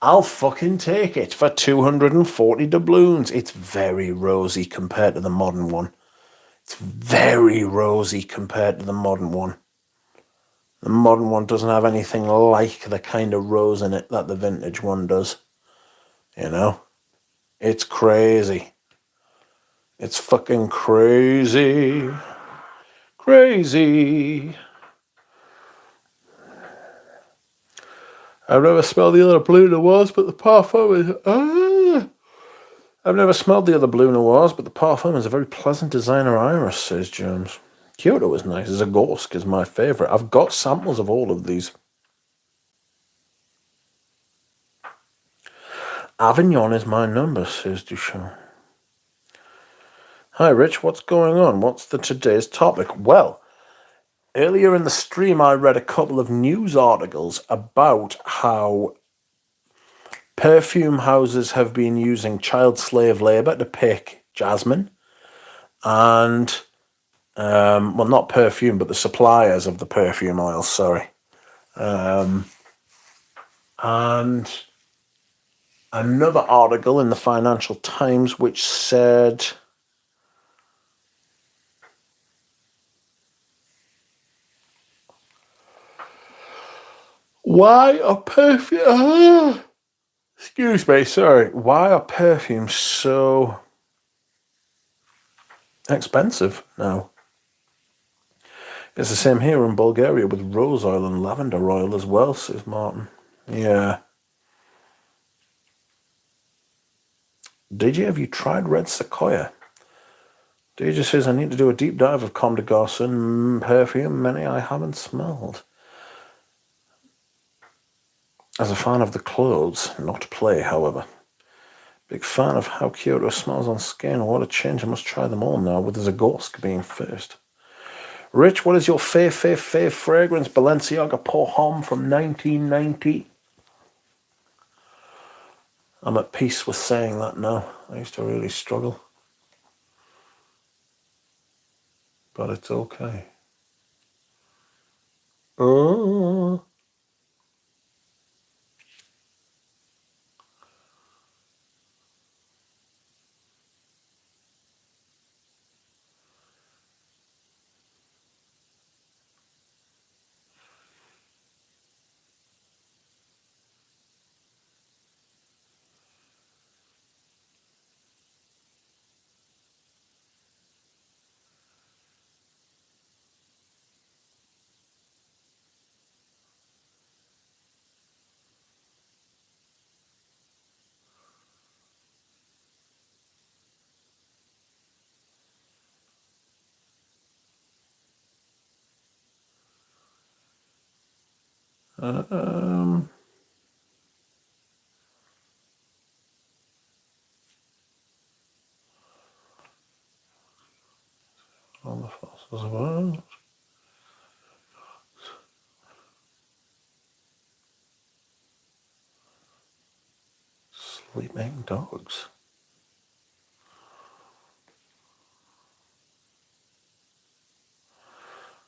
I'll fucking take it for 240 doubloons. It's very rosy compared to the modern one. It's very rosy compared to the modern one. The modern one doesn't have anything like the kind of rose in it that the vintage one does. You know? It's crazy. It's fucking crazy. Crazy. I've never smelled the other Blue Noirs, but the parfum is... I've never smelled the other Blue Noirs, but the parfum is a very pleasant designer iris, says James. Kyoto is nice. Zagorsk is my favourite. I've got samples of all of these. Avignon is my number, says Duchamp. Hi, Rich. What's going on? What's today's topic? Well, earlier in the stream, I read a couple of news articles about how perfume houses have been using child slave labour to pick jasmine, and well, not perfume, but the suppliers of the perfume oil. Sorry, and another article in the Financial Times which said, why are perfume... excuse me, sorry. Why are perfumes so expensive now? It's the same here in Bulgaria with rose oil and lavender oil as well, says Martin. Yeah. DJ, have you tried Red Sequoia? DJ says, I need to do a deep dive of Comme des Garçons perfume. Many I haven't smelled. As a fan of the clothes, not play, however. Big fan of how Kyoto smells on skin. What a change. I must try them all now, with the Zagorsk being first. Rich, what is your fave fragrance? Balenciaga Pour Homme from 1990. I'm at peace with saying that now. I used to really struggle. But it's okay. Oh. On the fossils of art. Sleeping dogs.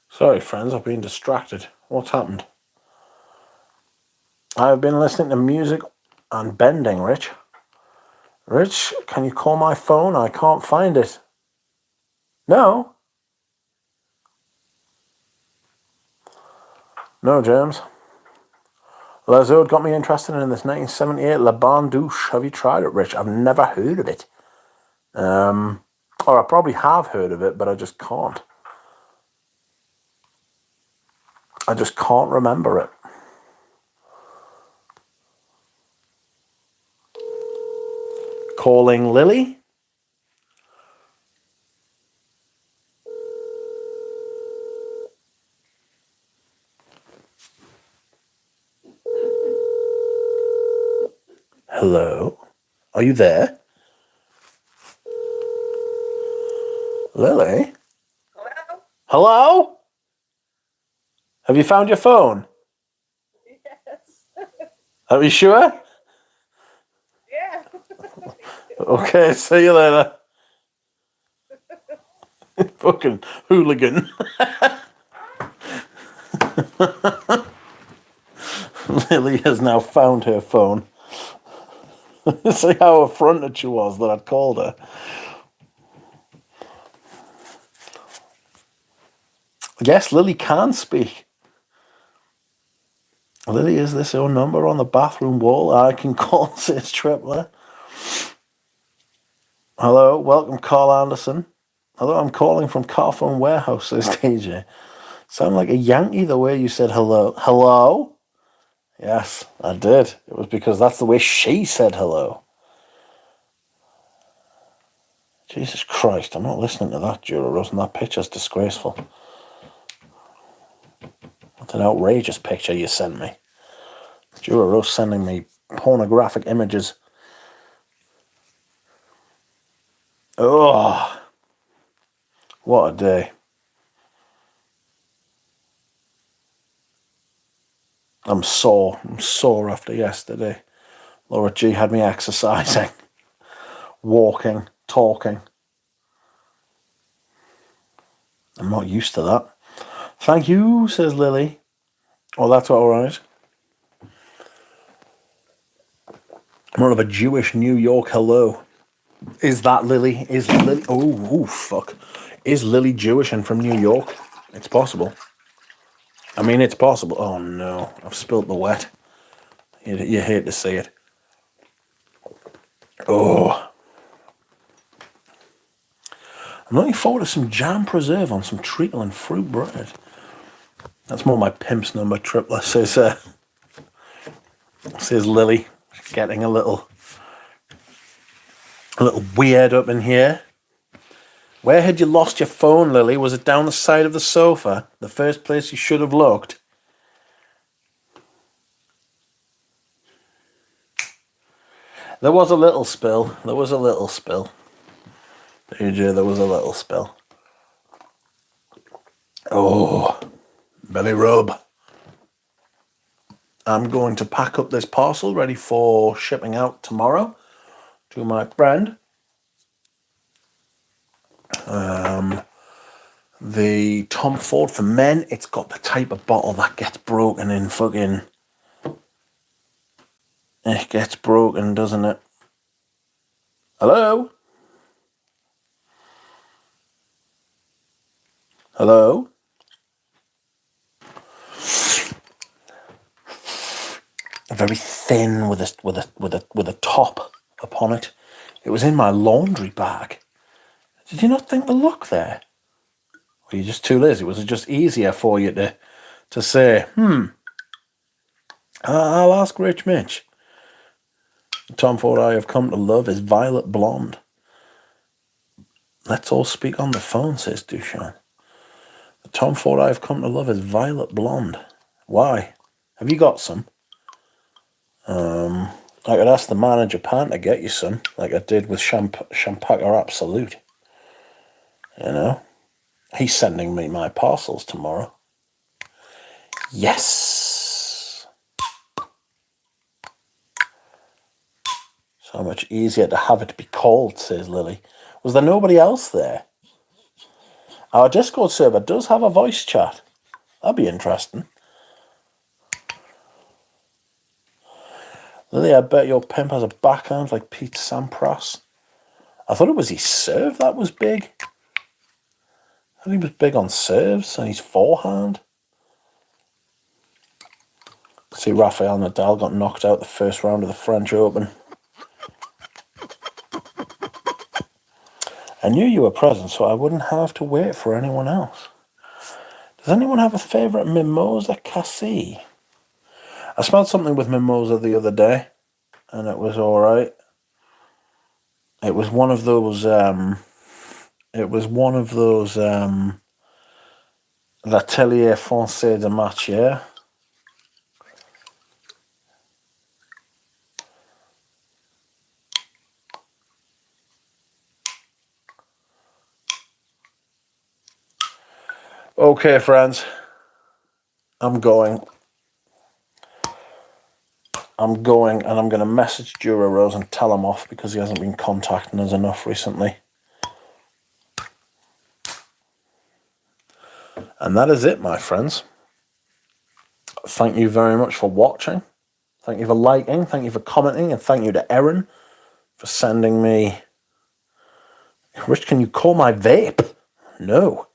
Sorry, friends, I've been distracted. What's happened? I've been listening to music and bending, Rich. Rich, can you call my phone? I can't find it. No. No, James. Lazode got me interested in this 1978 La Barne Douche. Have you tried it, Rich? I've never heard of it. Or I probably have heard of it, but I just can't. I just can't remember it. Calling Lily. Hello? Are you there? Lily? Hello? Hello? Have you found your phone? Yes. Are you sure? Yeah. Okay, see you later. Fucking hooligan. Lily has now found her phone. See how affronted she was that I'd called her. Yes, Lily can speak. Lily, is this your number on the bathroom wall? I can call, says Tripler. Hello, welcome, Carl Anderson. Hello, I'm calling from Carphone Warehouse, says DJ. Sound like a Yankee the way you said hello. Hello? Yes, I did. It was because that's the way she said hello. Jesus Christ, I'm not listening to that, Jura Rosen. That picture's disgraceful. What an outrageous picture you sent me. Jura Rose sending me pornographic images. Oh, what a day. I'm sore. I'm sore after yesterday. Laura G had me exercising, walking, talking. I'm not used to that. Thank you, says Lily. Oh, that's all right. More of a Jewish New York hello. Is that Lily? Is Lily? Oh, fuck. Is Lily Jewish and from New York? It's possible. I mean, it's possible. Oh, no. I've spilt the wet. You hate to see it. Oh. I'm looking forward to some jam preserve on some treacle and fruit bread. That's more my pimp's number, Tripler, says Lily. Getting a little weird up in here. Where had you lost your phone, Lily? Was it down the side of the sofa? The first place you should have looked? There was a little spill. There was a little spill. AJ, there was a little spill. Oh, belly rub. I'm going to pack up this parcel ready for shipping out tomorrow to my friend. The Tom Ford for men, it's got the type of bottle that gets broken in fucking... It gets broken, doesn't it? Hello? Hello? Very thin with a top upon it. It was in my laundry bag. Did you not think the look there? Or you just too lazy? Was it just easier for you to say, I'll ask Rich Mitch. The Tom Ford I have come to love is violet blonde. Let's all speak on the phone, says Dushan. The Tom Ford I have come to love is violet blonde. Why? Have you got some? I could ask the man in Japan to get you some, like I did with Champaca Absolute. You know? He's sending me my parcels tomorrow. Yes! So much easier to have it be called, says Lily. Was there nobody else there? Our Discord server does have a voice chat. That'd be interesting. Lily, I bet your pimp has a backhand like Pete Sampras. I thought it was his serve that was big. I thought he was big on serves and his forehand. See, Rafael Nadal got knocked out the first round of the French Open. I knew you were present, so I wouldn't have to wait for anyone else. Does anyone have a favourite mimosa cassis? I smelled something with mimosa the other day, and it was all right. It was one of those. L'Atelier Français de Matière. Okay, friends. I'm going, and I'm going to message Dura Rose and tell him off because he hasn't been contacting us enough recently. And that is it, my friends. Thank you very much for watching. Thank you for liking. Thank you for commenting. And thank you to Erin for sending me... Rich, can you call my vape? No.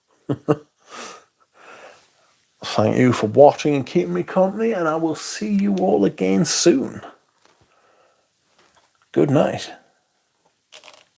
Thank you for watching and keeping me company. And I will see you all again soon. Good night.